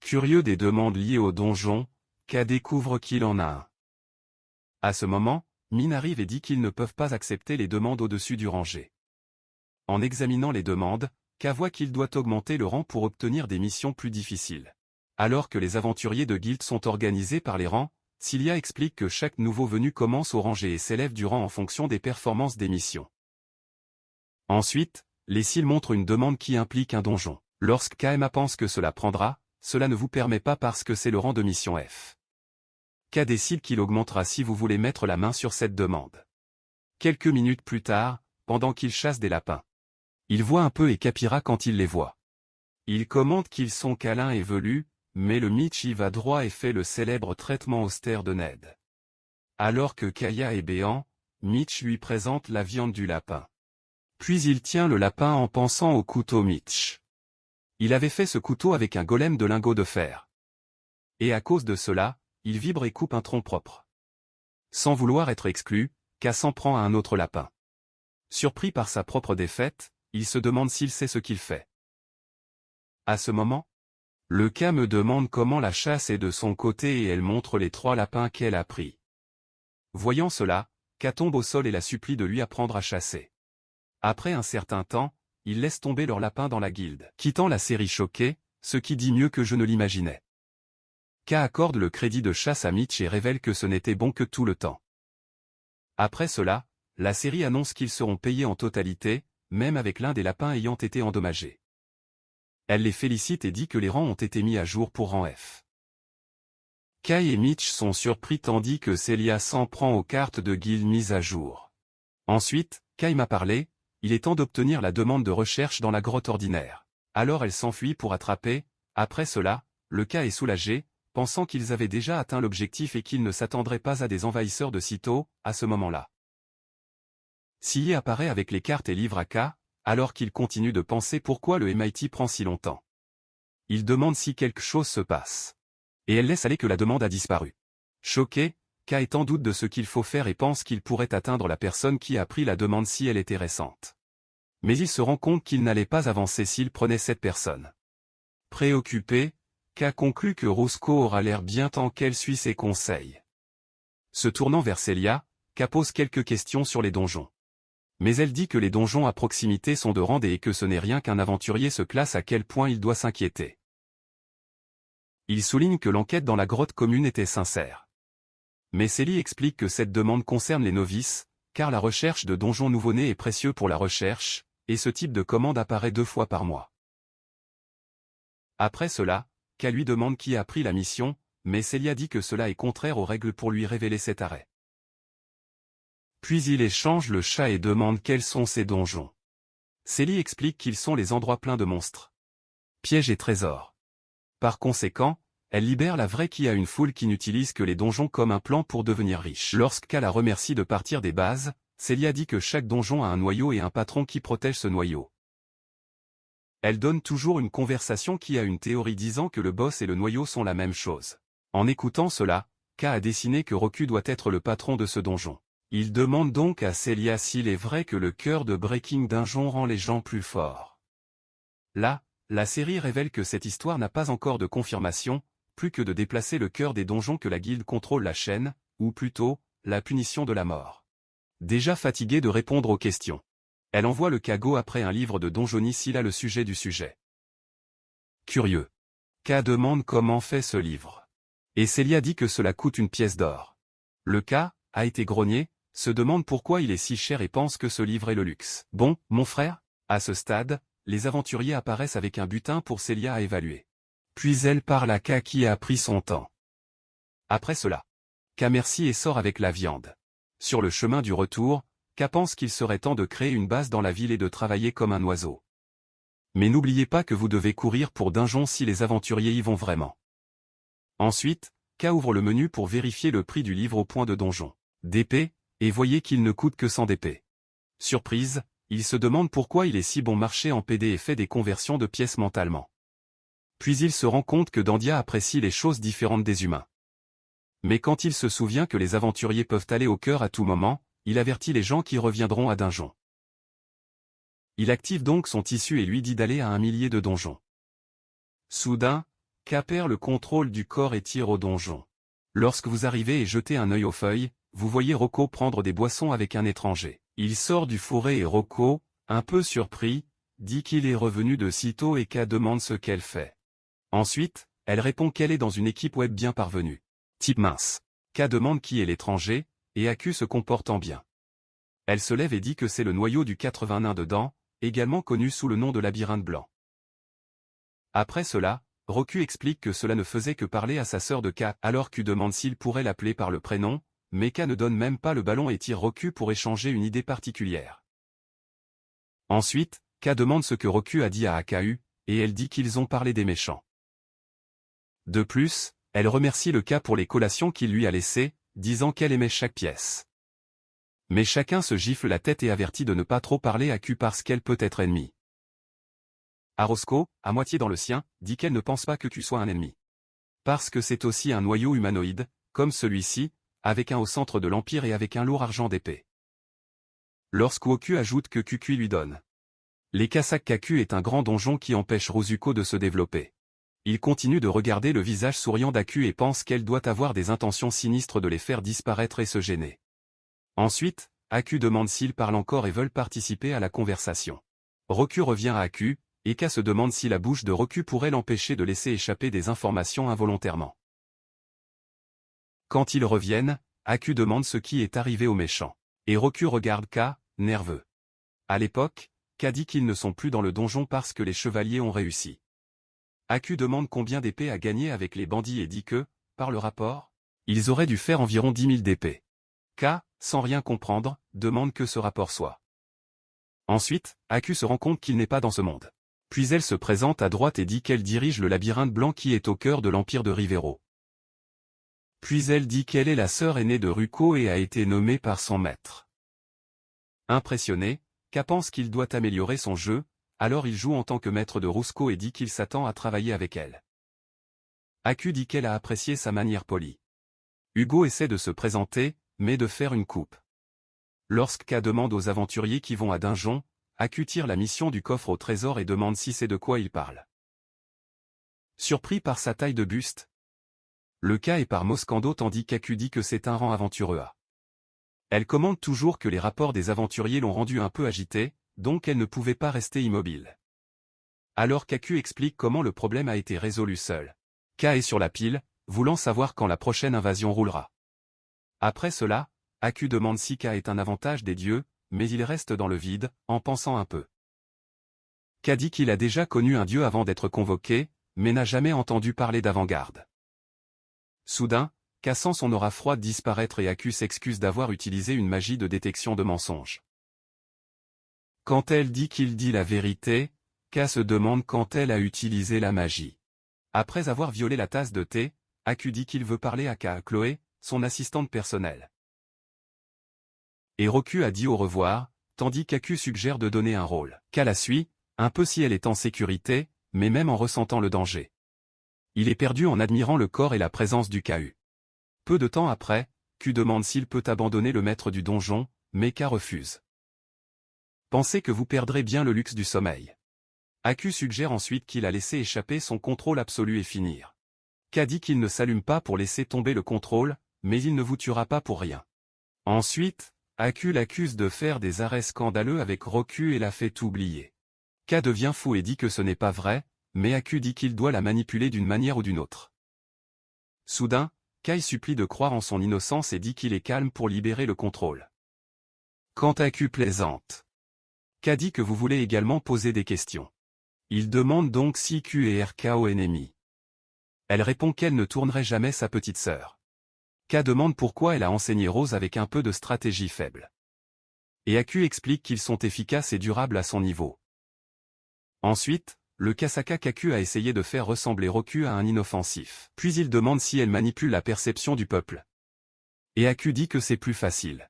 Curieux des demandes liées aux donjons, K découvre qu'il en a un. À ce moment, Min arrive et dit qu'ils ne peuvent pas accepter les demandes au-dessus du rangé. En examinant les demandes, K voit qu'il doit augmenter le rang pour obtenir des missions plus difficiles. Alors que les aventuriers de guilde sont organisés par les rangs, Cilia explique que chaque nouveau venu commence au rangé et s'élève du rang en fonction des performances des missions. Ensuite, les cils montrent une demande qui implique un donjon. Lorsque KMA pense que cela prendra, cela ne vous permet pas parce que c'est le rang de mission F. K décide qu'il augmentera si vous voulez mettre la main sur cette demande. Quelques minutes plus tard, pendant qu'il chasse des lapins, il voit un peu et Capira quand il les voit. Il commente qu'ils sont câlins et velus, mais le Mitch y va droit et fait le célèbre traitement austère de Ned. Alors que Kaya est béant, Mitch lui présente la viande du lapin. Puis il tient le lapin en pensant au couteau Mitch. Il avait fait ce couteau avec un golem de lingots de fer. Et à cause de cela, il vibre et coupe un tronc propre. Sans vouloir être exclu, K s'en prend à un autre lapin. Surpris par sa propre défaite, il se demande s'il sait ce qu'il fait. À ce moment, le K me demande comment la chasse est de son côté et elle montre les 3 lapins qu'elle a pris. Voyant cela, K tombe au sol et la supplie de lui apprendre à chasser. Après un certain temps, il laisse tomber leurs lapins dans la guilde, quittant la série choquée, ce qui dit mieux que je ne l'imaginais. K accorde le crédit de chasse à Mitch et révèle que ce n'était bon que tout le temps. Après cela, la série annonce qu'ils seront payés en totalité, même avec l'un des lapins ayant été endommagé. Elle les félicite et dit que les rangs ont été mis à jour pour rang F. Kai et Mitch sont surpris tandis que Celia s'en prend aux cartes de guilde mises à jour. Ensuite, Kai m'a parlé, il est temps d'obtenir la demande de recherche dans la grotte ordinaire. Alors elle s'enfuit pour attraper, après cela, le K est soulagé, pensant qu'ils avaient déjà atteint l'objectif et qu'ils ne s'attendraient pas à des envahisseurs de sitôt, à ce moment-là. Siye apparaît avec les cartes et livre à K, alors qu'il continue de penser pourquoi le MIT prend si longtemps. Il demande si quelque chose se passe. Et elle laisse aller que la demande a disparu. Choqué, K est en doute de ce qu'il faut faire et pense qu'il pourrait atteindre la personne qui a pris la demande si elle était récente. Mais il se rend compte qu'il n'allait pas avancer s'il prenait cette personne. Préoccupé, K conclut que Roscoe aura l'air bien tant qu'elle suit ses conseils. Se tournant vers Celia, K Ka pose quelques questions sur les donjons. Mais elle dit que les donjons à proximité sont de rang D et que ce n'est rien qu'un aventurier se classe à quel point il doit s'inquiéter. Il souligne que l'enquête dans la grotte commune était sincère. Mais Célie explique que cette demande concerne les novices, car la recherche de donjons nouveau-nés est précieux pour la recherche, et ce type de commande apparaît 2 fois par mois. Après cela, Ka lui demande qui a pris la mission, mais Célia dit que cela est contraire aux règles pour lui révéler cet arrêt. Puis il échange le chat et demande quels sont ces donjons. Célie explique qu'ils sont les endroits pleins de monstres, pièges et trésors. Par conséquent, elle libère la vraie qui a une foule qui n'utilise que les donjons comme un plan pour devenir riche. Lorsque Ka la remercie de partir des bases, Célia dit que chaque donjon a un noyau et un patron qui protège ce noyau. Elle donne toujours une conversation qui a une théorie disant que le boss et le noyau sont la même chose. En écoutant cela, Ka a dessiné que Roku doit être le patron de ce donjon. Il demande donc à Célia s'il est vrai que le cœur de Breaking Dungeon rend les gens plus forts. Là, la série révèle que cette histoire n'a pas encore de confirmation, plus que de déplacer le cœur des donjons que la guilde contrôle la chaîne, ou plutôt, la punition de la mort. Déjà fatiguée de répondre aux questions, elle envoie le Kago après un livre de Donjoni s'il a le sujet du sujet. Curieux. Ka demande comment fait ce livre. Et Célia dit que cela coûte une pièce d'or. Le Ka a été grogné, se demande pourquoi il est si cher et pense que ce livre est le luxe. Bon, mon frère, à ce stade, les aventuriers apparaissent avec un butin pour Célia à évaluer. Puis elle parle à Ka qui a pris son temps. Après cela, Ka merci et sort avec la viande. Sur le chemin du retour, Ka pense qu'il serait temps de créer une base dans la ville et de travailler comme un oiseau. Mais n'oubliez pas que vous devez courir pour Dungeon si les aventuriers y vont vraiment. Ensuite, Ka ouvre le menu pour vérifier le prix du livre au point de donjon. D'épée, et voyez qu'il ne coûte que 100 d'épée. Surprise, il se demande pourquoi il est si bon marché en PD et fait des conversions de pièces mentalement. Puis il se rend compte que Dandia apprécie les choses différentes des humains. Mais quand il se souvient que les aventuriers peuvent aller au cœur à tout moment, il avertit les gens qui reviendront à Dungeon. Il active donc son tissu et lui dit d'aller à 1 millier de donjons. Soudain, Ka perd le contrôle du corps et tire au donjon. Lorsque vous arrivez et jetez un œil aux feuilles, vous voyez Rocco prendre des boissons avec un étranger. Il sort du fourré et Rocco, un peu surpris, dit qu'il est revenu de sitôt et Ka demande ce qu'elle fait. Ensuite, elle répond qu'elle est dans une équipe web bien parvenue. Type mince. Ka demande qui est l'étranger, et Aku se comportant bien. Elle se lève et dit que c'est le noyau du 80 nains dedans, également connu sous le nom de labyrinthe blanc. Après cela, Roku explique que cela ne faisait que parler à sa sœur de Ka, alors Ku demande s'il pourrait l'appeler par le prénom, mais Ka ne donne même pas le ballon et tire Roku pour échanger une idée particulière. Ensuite, Ka demande ce que Roku a dit à Aku, et elle dit qu'ils ont parlé des méchants. De plus, elle remercie le Ka pour les collations qu'il lui a laissées, disant qu'elle aimait chaque pièce. Mais chacun se gifle la tête et avertit de ne pas trop parler à Ku parce qu'elle peut être ennemie. Arosco, à moitié dans le sien, dit qu'elle ne pense pas que Ku soit un ennemi. Parce que c'est aussi un noyau humanoïde, comme celui-ci, avec un au centre de l'Empire et avec un lourd argent d'épée. Lorsqu'Oku ajoute que Kukui lui donne. Les Kasakkaku est un grand donjon qui empêche Rozuko de se développer. Il continue de regarder le visage souriant d'Aku et pense qu'elle doit avoir des intentions sinistres de les faire disparaître et se gêner. Ensuite, Aku demande s'ils parlent encore et veulent participer à la conversation. Roku revient à Aku, et Ka se demande si la bouche de Roku pourrait l'empêcher de laisser échapper des informations involontairement. Quand ils reviennent, Aku demande ce qui est arrivé aux méchants. Et Roku regarde Ka, nerveux. À l'époque, Ka dit qu'ils ne sont plus dans le donjon parce que les chevaliers ont réussi. Aku demande combien d'épées a gagné avec les bandits et dit que, par le rapport, ils auraient dû faire environ 10 000 d'épées. Ka, sans rien comprendre, demande que ce rapport soit. Ensuite, Aku se rend compte qu'il n'est pas dans ce monde. Puis elle se présente à droite et dit qu'elle dirige le labyrinthe blanc qui est au cœur de l'empire de Rivero. Puis elle dit qu'elle est la sœur aînée de Ruko et a été nommée par son maître. Impressionné, Ka pense qu'il doit améliorer son jeu, alors il joue en tant que maître de Rusco et dit qu'il s'attend à travailler avec elle. Aku dit qu'elle a apprécié sa manière polie. Hugo essaie de se présenter, mais de faire une coupe. Lorsque Ka demande aux aventuriers qui vont à Dungeon, Aku tire la mission du coffre au trésor et demande si c'est de quoi il parle. Surpris par sa taille de buste, le Ka est par Moscando tandis qu'Aku dit que c'est un rang aventureux. Elle commente toujours que les rapports des aventuriers l'ont rendue un peu agitée, donc elle ne pouvait pas rester immobile. Alors Kaku explique comment le problème a été résolu seul. K est sur la pile, voulant savoir quand la prochaine invasion roulera. Après cela, Aku demande si K est un avantage des dieux, mais il reste dans le vide, en pensant un peu. K dit qu'il a déjà connu un dieu avant d'être convoqué, mais n'a jamais entendu parler d'avant-garde. Soudain, K sent son aura froide disparaître et Aku s'excuse d'avoir utilisé une magie de détection de mensonges. Quand elle dit qu'il dit la vérité, K se demande quand elle a utilisé la magie. Après avoir violé la tasse de thé, Aku dit qu'il veut parler à Chloé, son assistante personnelle. Et Roku a dit au revoir, tandis qu'Aku suggère de donner un rôle. K la suit, un peu si elle est en sécurité, mais même en ressentant le danger. Il est perdu en admirant le corps et la présence du Ku. Peu de temps après, Q demande s'il peut abandonner le maître du donjon, mais K refuse. Pensez que vous perdrez bien le luxe du sommeil. Aku suggère ensuite qu'il a laissé échapper son contrôle absolu et finir. K dit qu'il ne s'allume pas pour laisser tomber le contrôle, mais il ne vous tuera pas pour rien. Ensuite, Aku l'accuse de faire des arrêts scandaleux avec Roku et la fait oublier. K devient fou et dit que ce n'est pas vrai, mais Aku dit qu'il doit la manipuler d'une manière ou d'une autre. Soudain, Kai supplie de croire en son innocence et dit qu'il est calme pour libérer le contrôle. Quand Aku plaisante. K dit que vous voulez également poser des questions. Il demande donc si Q et RKO ennemis. Elle répond qu'elle ne tournerait jamais sa petite sœur. K demande pourquoi elle a enseigné Rose avec un peu de stratégie faible. Et Aku explique qu'ils sont efficaces et durables à son niveau. Ensuite, le Kasaka Kaku a essayé de faire ressembler Roku à un inoffensif. Puis il demande si elle manipule la perception du peuple. Et Aku dit que c'est plus facile.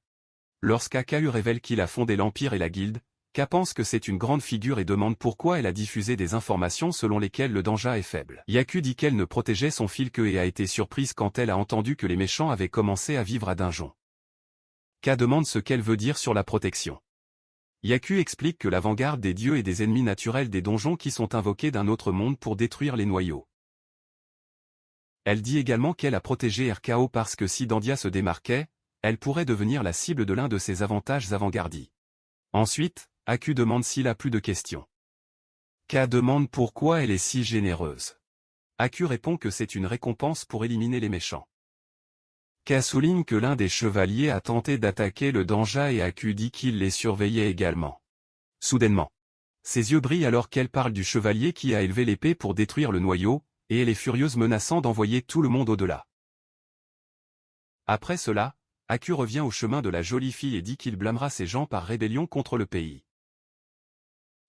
Lorsqu'Akahu révèle qu'il a fondé l'Empire et la Guilde, K pense que c'est une grande figure et demande pourquoi elle a diffusé des informations selon lesquelles le danger est faible. Yaku dit qu'elle ne protégeait son fil que et a été surprise quand elle a entendu que les méchants avaient commencé à vivre à Dungeon. K demande ce qu'elle veut dire sur la protection. Yaku explique que l'avant-garde des dieux et des ennemis naturels des donjons qui sont invoqués d'un autre monde pour détruire les noyaux. Elle dit également qu'elle a protégé RKO parce que si Dandia se démarquait, elle pourrait devenir la cible de l'un de ses avantages avant-gardis. Ensuite, Aku demande s'il a plus de questions. K demande pourquoi elle est si généreuse. Aku répond que c'est une récompense pour éliminer les méchants. K souligne que l'un des chevaliers a tenté d'attaquer le Danja et Aku dit qu'il les surveillait également. Soudainement, ses yeux brillent alors qu'elle parle du chevalier qui a élevé l'épée pour détruire le noyau, et elle est furieuse menaçant d'envoyer tout le monde au-delà. Après cela, Aku revient au chemin de la jolie fille et dit qu'il blâmera ses gens par rébellion contre le pays.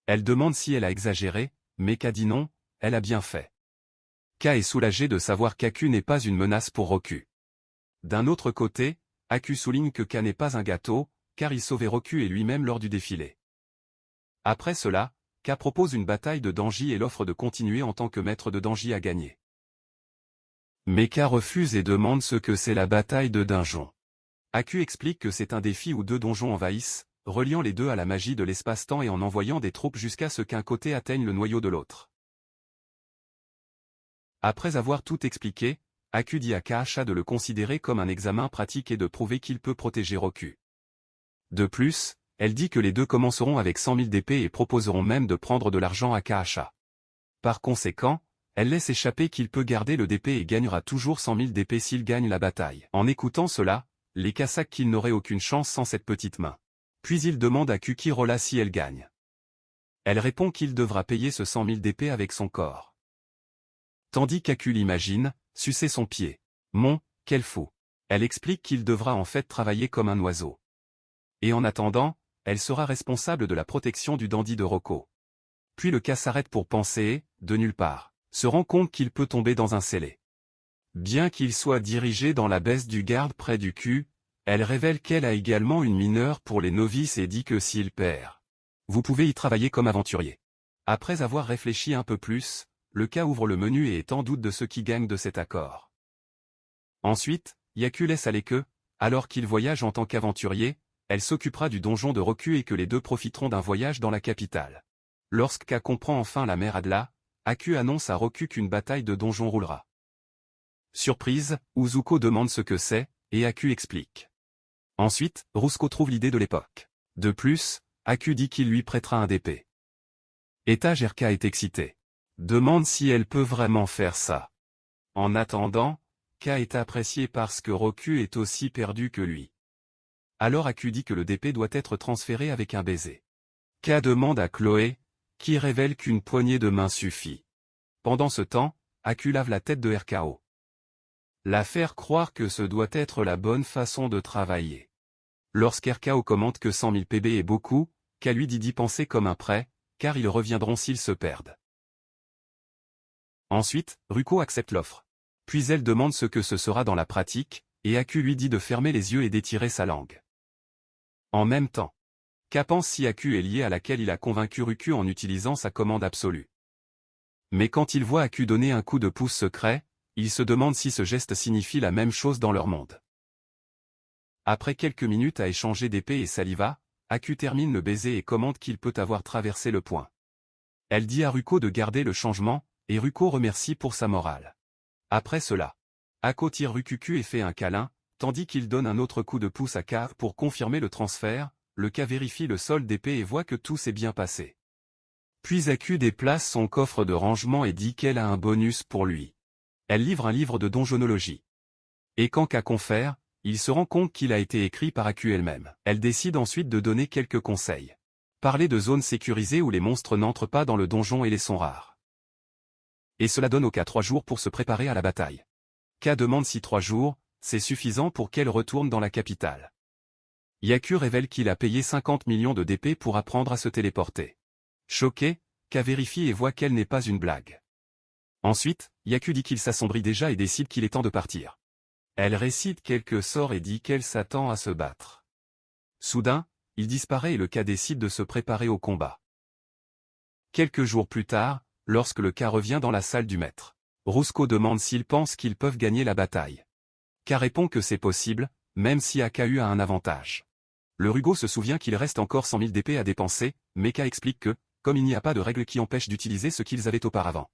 Elle demande si elle a exagéré, mais K dit non, elle a bien fait. K est soulagé de savoir qu'Aku n'est pas une menace pour Roku. D'un autre côté, Aku souligne que K n'est pas un gâteau, car il sauvait Roku et lui-même lors du défilé. Après cela, K propose une bataille de Danji et l'offre de continuer en tant que maître de Danji à gagner. Mais K refuse et demande ce que c'est la bataille de Dungeon. Aku explique que c'est un défi où deux donjons envahissent, reliant les deux à la magie de l'espace-temps et en envoyant des troupes jusqu'à ce qu'un côté atteigne le noyau de l'autre. Après avoir tout expliqué, Aku dit à Kaasha de le considérer comme un examen pratique et de prouver qu'il peut protéger Roku. De plus, elle dit que les deux commenceront avec 100 000 d'épée et proposeront même de prendre de l'argent à Kaasha. Par conséquent, elle laisse échapper qu'il peut garder le DP et gagnera toujours 100 000 d'épée s'il gagne la bataille. En écoutant cela, les Kasak qu'il n'aurait aucune chance sans cette petite main. Puis il demande à Kukirola si elle gagne. Elle répond qu'il devra payer ce 100 000 d'épée avec son corps. Tandis qu'Aku l'imagine, sucer son pied. Quel fou. Elle explique qu'il devra en fait travailler comme un oiseau. Et en attendant, elle sera responsable de la protection du dandy de Roko. Puis le cas s'arrête pour penser et, de nulle part, se rend compte qu'il peut tomber dans un scellé. Bien qu'il soit dirigé dans la baisse du garde près du cul, elle révèle qu'elle a également une mineure pour les novices et dit que s'il perd, vous pouvez y travailler comme aventurier. Après avoir réfléchi un peu plus, le cas ouvre le menu et est en doute de ce qui gagne de cet accord. Ensuite, Yaku laisse aller que, alors qu'il voyage en tant qu'aventurier, elle s'occupera du donjon de Roku et que les deux profiteront d'un voyage dans la capitale. Lorsqu'Ka comprend enfin la mère Adla, Aku annonce à Roku qu'une bataille de donjon roulera. Surprise, Uzuko demande ce que c'est, et Aku explique. Ensuite, Rusco trouve l'idée de l'époque. De plus, Aku dit qu'il lui prêtera un DP. Etajerka est excitée. Demande si elle peut vraiment faire ça. En attendant, K est apprécié parce que Roku est aussi perdu que lui. Alors Aku dit que le DP doit être transféré avec un baiser. K demande à Chloé, qui révèle qu'une poignée de main suffit. Pendant ce temps, Aku lave la tête de RKO. La faire croire que ce doit être la bonne façon de travailler. Lorsqu'RKO commente que 100 000 PB est beaucoup, K lui dit d'y penser comme un prêt, car ils reviendront s'ils se perdent. Ensuite, Ruko accepte l'offre. Puis elle demande ce que ce sera dans la pratique, et Aku lui dit de fermer les yeux et d'étirer sa langue. En même temps, K pense si Aku est lié à laquelle il a convaincu Ruku en utilisant sa commande absolue. Mais quand il voit Aku donner un coup de pouce secret, il se demande si ce geste signifie la même chose dans leur monde. Après quelques minutes à échanger d'épée et saliva, Aku termine le baiser et commente qu'il peut avoir traversé le point. Elle dit à Ruko de garder le changement, et Ruko remercie pour sa morale. Après cela, Ako tire Rukuku et fait un câlin, tandis qu'il donne un autre coup de pouce à K pour confirmer le transfert. Le K vérifie le solde d'épée et voit que tout s'est bien passé. Puis Aku déplace son coffre de rangement et dit qu'elle a un bonus pour lui. Elle livre un livre de donjonologie. Et quand K confère, il se rend compte qu'il a été écrit par Aku elle-même. Elle décide ensuite de donner quelques conseils. Parler de zones sécurisées où les monstres n'entrent pas dans le donjon et les sont rares. Et cela donne au K 3 jours pour se préparer à la bataille. K demande si 3 jours, c'est suffisant pour qu'elle retourne dans la capitale. Yaku révèle qu'il a payé 50 millions de DP pour apprendre à se téléporter. Choqué, K vérifie et voit qu'elle n'est pas une blague. Ensuite, Yaku dit qu'il s'assombrit déjà et décide qu'il est temps de partir. Elle récite quelques sorts et dit qu'elle s'attend à se battre. Soudain, il disparaît et le K décide de se préparer au combat. Quelques jours plus tard, lorsque le K revient dans la salle du maître, Rusco demande s'ils pensent qu'ils peuvent gagner la bataille. K répond que c'est possible, même si AKU a un avantage. Le Rugo se souvient qu'il reste encore 100 000 d'épée à dépenser, mais K explique que, comme il n'y a pas de règle qui empêche d'utiliser ce qu'ils avaient auparavant.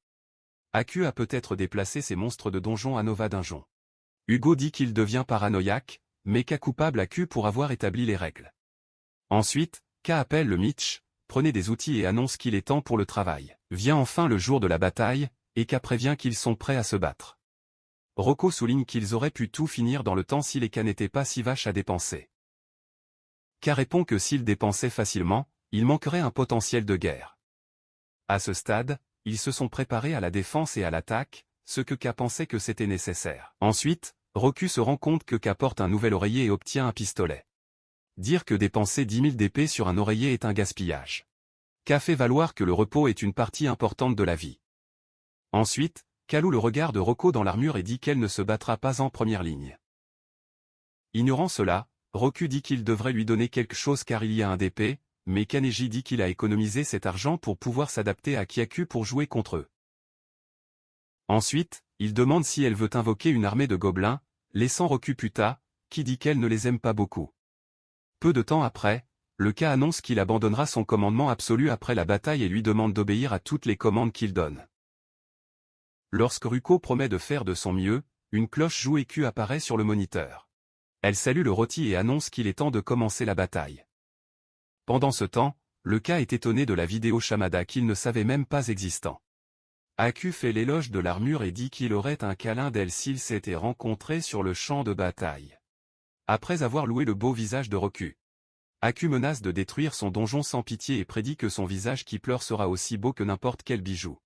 AKU a peut-être déplacé ces monstres de donjon à Nova Dungeon. Hugo dit qu'il devient paranoïaque, mais K coupable AKU pour avoir établi les règles. Ensuite, K appelle le Mitch, prenez des outils et annonce qu'il est temps pour le travail. Vient enfin le jour de la bataille, et K prévient qu'ils sont prêts à se battre. Rocco souligne qu'ils auraient pu tout finir dans le temps si les K n'étaient pas si vaches à dépenser. K répond que s'ils dépensaient facilement, il manquerait un potentiel de guerre. À ce stade, ils se sont préparés à la défense et à l'attaque, ce que K pensait que c'était nécessaire. Ensuite, Roku se rend compte que K porte un nouvel oreiller et obtient un pistolet. Dire que dépenser 10 000 d'épée sur un oreiller est un gaspillage. K fait valoir que le repos est une partie importante de la vie. Ensuite, K loue le regard de Rocco dans l'armure et dit qu'elle ne se battra pas en première ligne. Ignorant cela, Roku dit qu'il devrait lui donner quelque chose car il y a un DP, mais Kaneji dit qu'il a économisé cet argent pour pouvoir s'adapter à Kyaku pour jouer contre eux. Ensuite, il demande si elle veut invoquer une armée de gobelins, laissant Roku Puta, qui dit qu'elle ne les aime pas beaucoup. Peu de temps après, le K annonce qu'il abandonnera son commandement absolu après la bataille et lui demande d'obéir à toutes les commandes qu'il donne. Lorsque Ruko promet de faire de son mieux, une cloche joue et Q apparaît sur le moniteur. Elle salue le rôti et annonce qu'il est temps de commencer la bataille. Pendant ce temps, le K est étonné de la vidéo Shamada qu'il ne savait même pas existant. Aku fait l'éloge de l'armure et dit qu'il aurait un câlin d'elle s'ils s'étaient rencontrés sur le champ de bataille. Après avoir loué le beau visage de Roku, Aku menace de détruire son donjon sans pitié et prédit que son visage qui pleure sera aussi beau que n'importe quel bijou.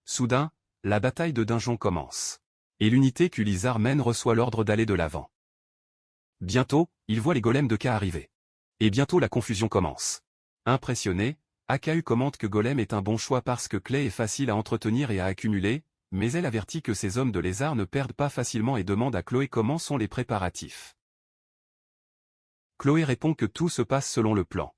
Soudain, la bataille de Dungeon commence. Et l'unité qu'Ulizar mène reçoit l'ordre d'aller de l'avant. Bientôt, il voit les golems de K arriver. Et bientôt la confusion commence. Impressionné, AKU commente que Golem est un bon choix parce que Clay est facile à entretenir et à accumuler, mais elle avertit que ces hommes de lézard ne perdent pas facilement et demande à Chloé comment sont les préparatifs. Chloé répond que tout se passe selon le plan.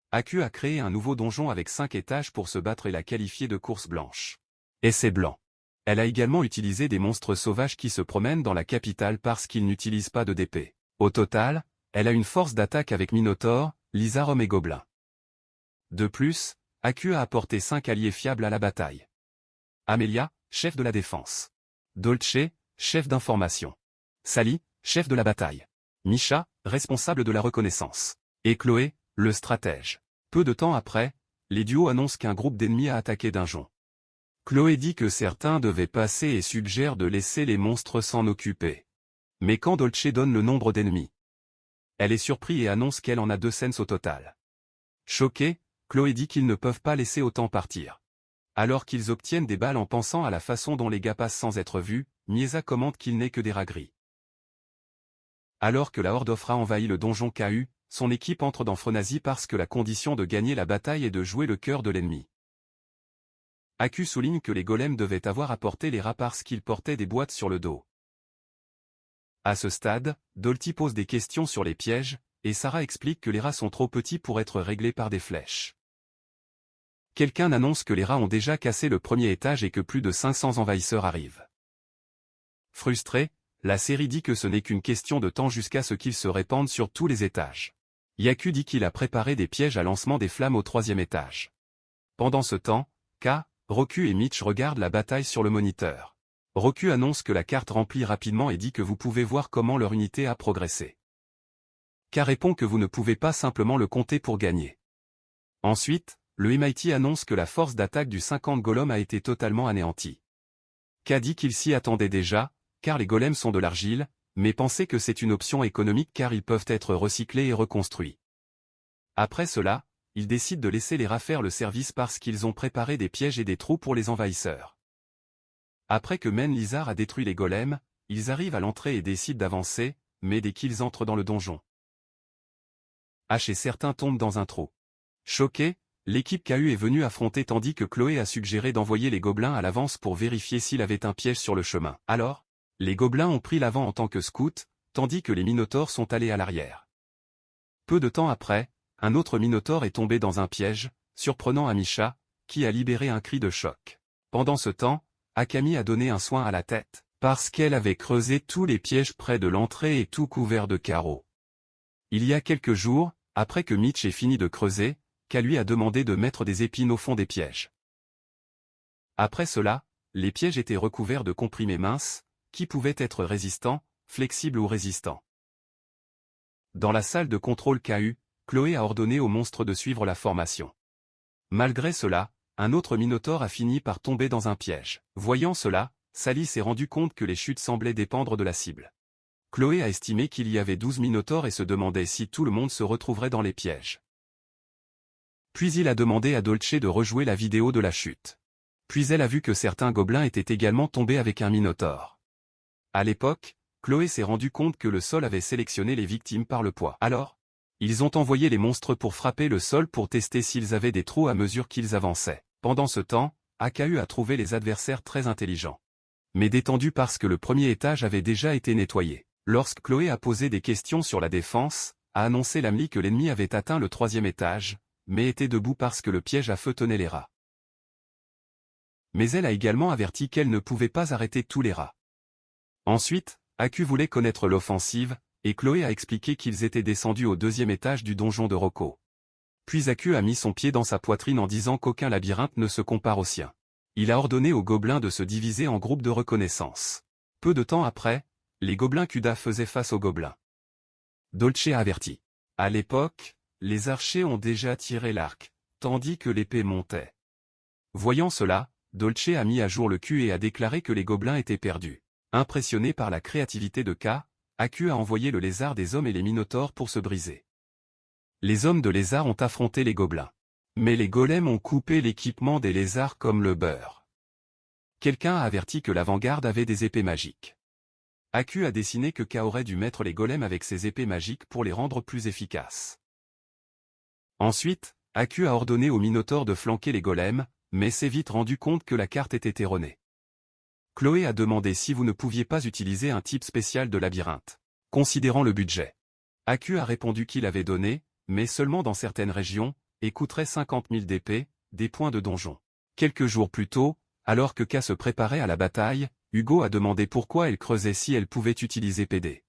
AKU a créé un nouveau donjon avec 5 étages pour se battre et l'a qualifié de course blanche. Et c'est blanc. Elle a également utilisé des monstres sauvages qui se promènent dans la capitale parce qu'ils n'utilisent pas de DP. Au total, elle a une force d'attaque avec Minotaur, Lysarum et Gobelin. De plus, AKU a apporté 5 alliés fiables à la bataille. Amelia, chef de la défense. Dolce, chef d'information. Sally, chef de la bataille. Misha, responsable de la reconnaissance, et Chloé, le stratège. Peu de temps après, les duos annoncent qu'un groupe d'ennemis a attaqué Dungeon. Chloé dit que certains devaient passer et suggère de laisser les monstres s'en occuper. Mais quand Dolce donne le nombre d'ennemis, elle est surprise et annonce qu'elle en a 2 cents au total. Choquée, Chloé dit qu'ils ne peuvent pas laisser autant partir. Alors qu'ils obtiennent des balles en pensant à la façon dont les gars passent sans être vus, Miesa commente qu'il n'est que des railleries. Alors que la Horde Ofra envahit le donjon KU, son équipe entre dans Phronasie parce que la condition de gagner la bataille est de jouer le cœur de l'ennemi. Aku souligne que les golems devaient avoir apporté les rats parce qu'ils portaient des boîtes sur le dos. À ce stade, Dolti pose des questions sur les pièges, et Sarah explique que les rats sont trop petits pour être réglés par des flèches. Quelqu'un annonce que les rats ont déjà cassé le premier étage et que plus de 500 envahisseurs arrivent. Frustrée, la série dit que ce n'est qu'une question de temps jusqu'à ce qu'ils se répandent sur tous les étages. Yaku dit qu'il a préparé des pièges à lancement des flammes au 3e étage. Pendant ce temps, K, Roku et Mitch regardent la bataille sur le moniteur. Roku annonce que la carte remplit rapidement et dit que vous pouvez voir comment leur unité a progressé. K répond que vous ne pouvez pas simplement le compter pour gagner. Ensuite, le MIT annonce que la force d'attaque du 50 golem a été totalement anéantie. K dit qu'il s'y attendait déjà, car les golems sont de l'argile, mais pensait que c'est une option économique car ils peuvent être recyclés et reconstruits. Après cela, ils décident de laisser les rats faire le service parce qu'ils ont préparé des pièges et des trous pour les envahisseurs. Après que Men Lizard a détruit les golems, ils arrivent à l'entrée et décident d'avancer, mais dès qu'ils entrent dans le donjon, H et certains tombent dans un trou. Choqués, l'équipe KU est venue affronter tandis que Chloé a suggéré d'envoyer les gobelins à l'avance pour vérifier s'il avait un piège sur le chemin. Alors, les gobelins ont pris l'avant en tant que scouts, tandis que les minotaures sont allés à l'arrière. Peu de temps après, un autre minotaure est tombé dans un piège, surprenant Amisha, qui a libéré un cri de choc. Pendant ce temps, Akami a donné un soin à la tête, parce qu'elle avait creusé tous les pièges près de l'entrée et tout couvert de carreaux. Il y a quelques jours, après que Mitch ait fini de creuser, K lui a demandé de mettre des épines au fond des pièges. Après cela, les pièges étaient recouverts de comprimés minces, qui pouvaient être résistants, flexibles ou résistants. Dans la salle de contrôle KU, Chloé a ordonné aux monstres de suivre la formation. Malgré cela, un autre minotaure a fini par tomber dans un piège. Voyant cela, Sally s'est rendu compte que les chutes semblaient dépendre de la cible. Chloé a estimé qu'il y avait 12 minotaures et se demandait si tout le monde se retrouverait dans les pièges. Puis il a demandé à Dolce de rejouer la vidéo de la chute. Puis elle a vu que certains gobelins étaient également tombés avec un minotaure. À l'époque, Chloé s'est rendu compte que le sol avait sélectionné les victimes par le poids. Alors, ils ont envoyé les monstres pour frapper le sol pour tester s'ils avaient des trous à mesure qu'ils avançaient. Pendant ce temps, AKU a trouvé les adversaires très intelligents, mais détendus parce que le premier étage avait déjà été nettoyé. Lorsque Chloé a posé des questions sur la défense, a annoncé Lamli que l'ennemi avait atteint le 3e étage, mais était debout parce que le piège à feu tenait les rats. Mais elle a également averti qu'elle ne pouvait pas arrêter tous les rats. Ensuite, Aku voulait connaître l'offensive, et Chloé a expliqué qu'ils étaient descendus au 2e étage du donjon de Rocco. Puis Aku a mis son pied dans sa poitrine en disant qu'aucun labyrinthe ne se compare au sien. Il a ordonné aux gobelins de se diviser en groupes de reconnaissance. Peu de temps après, les gobelins Kuda faisaient face aux gobelins. Dolce a averti. À l'époque, les archers ont déjà tiré l'arc, tandis que l'épée montait. Voyant cela, Dolce a mis à jour le cul et a déclaré que les gobelins étaient perdus. Impressionné par la créativité de K, Aku a envoyé le lézard des hommes et les minotaures pour se briser. Les hommes de lézard ont affronté les gobelins. Mais les golems ont coupé l'équipement des lézards comme le beurre. Quelqu'un a averti que l'avant-garde avait des épées magiques. Aku a dessiné que K aurait dû mettre les golems avec ses épées magiques pour les rendre plus efficaces. Ensuite, Aku a ordonné aux minotaures de flanquer les golems, mais s'est vite rendu compte que la carte était erronée. Chloé a demandé si vous ne pouviez pas utiliser un type spécial de labyrinthe, considérant le budget. Aku a répondu qu'il avait donné, mais seulement dans certaines régions, et coûterait 50 000 d'épée, des points de donjon. Quelques jours plus tôt, alors que K se préparait à la bataille, Hugo a demandé pourquoi elle creusait si elle pouvait utiliser PD.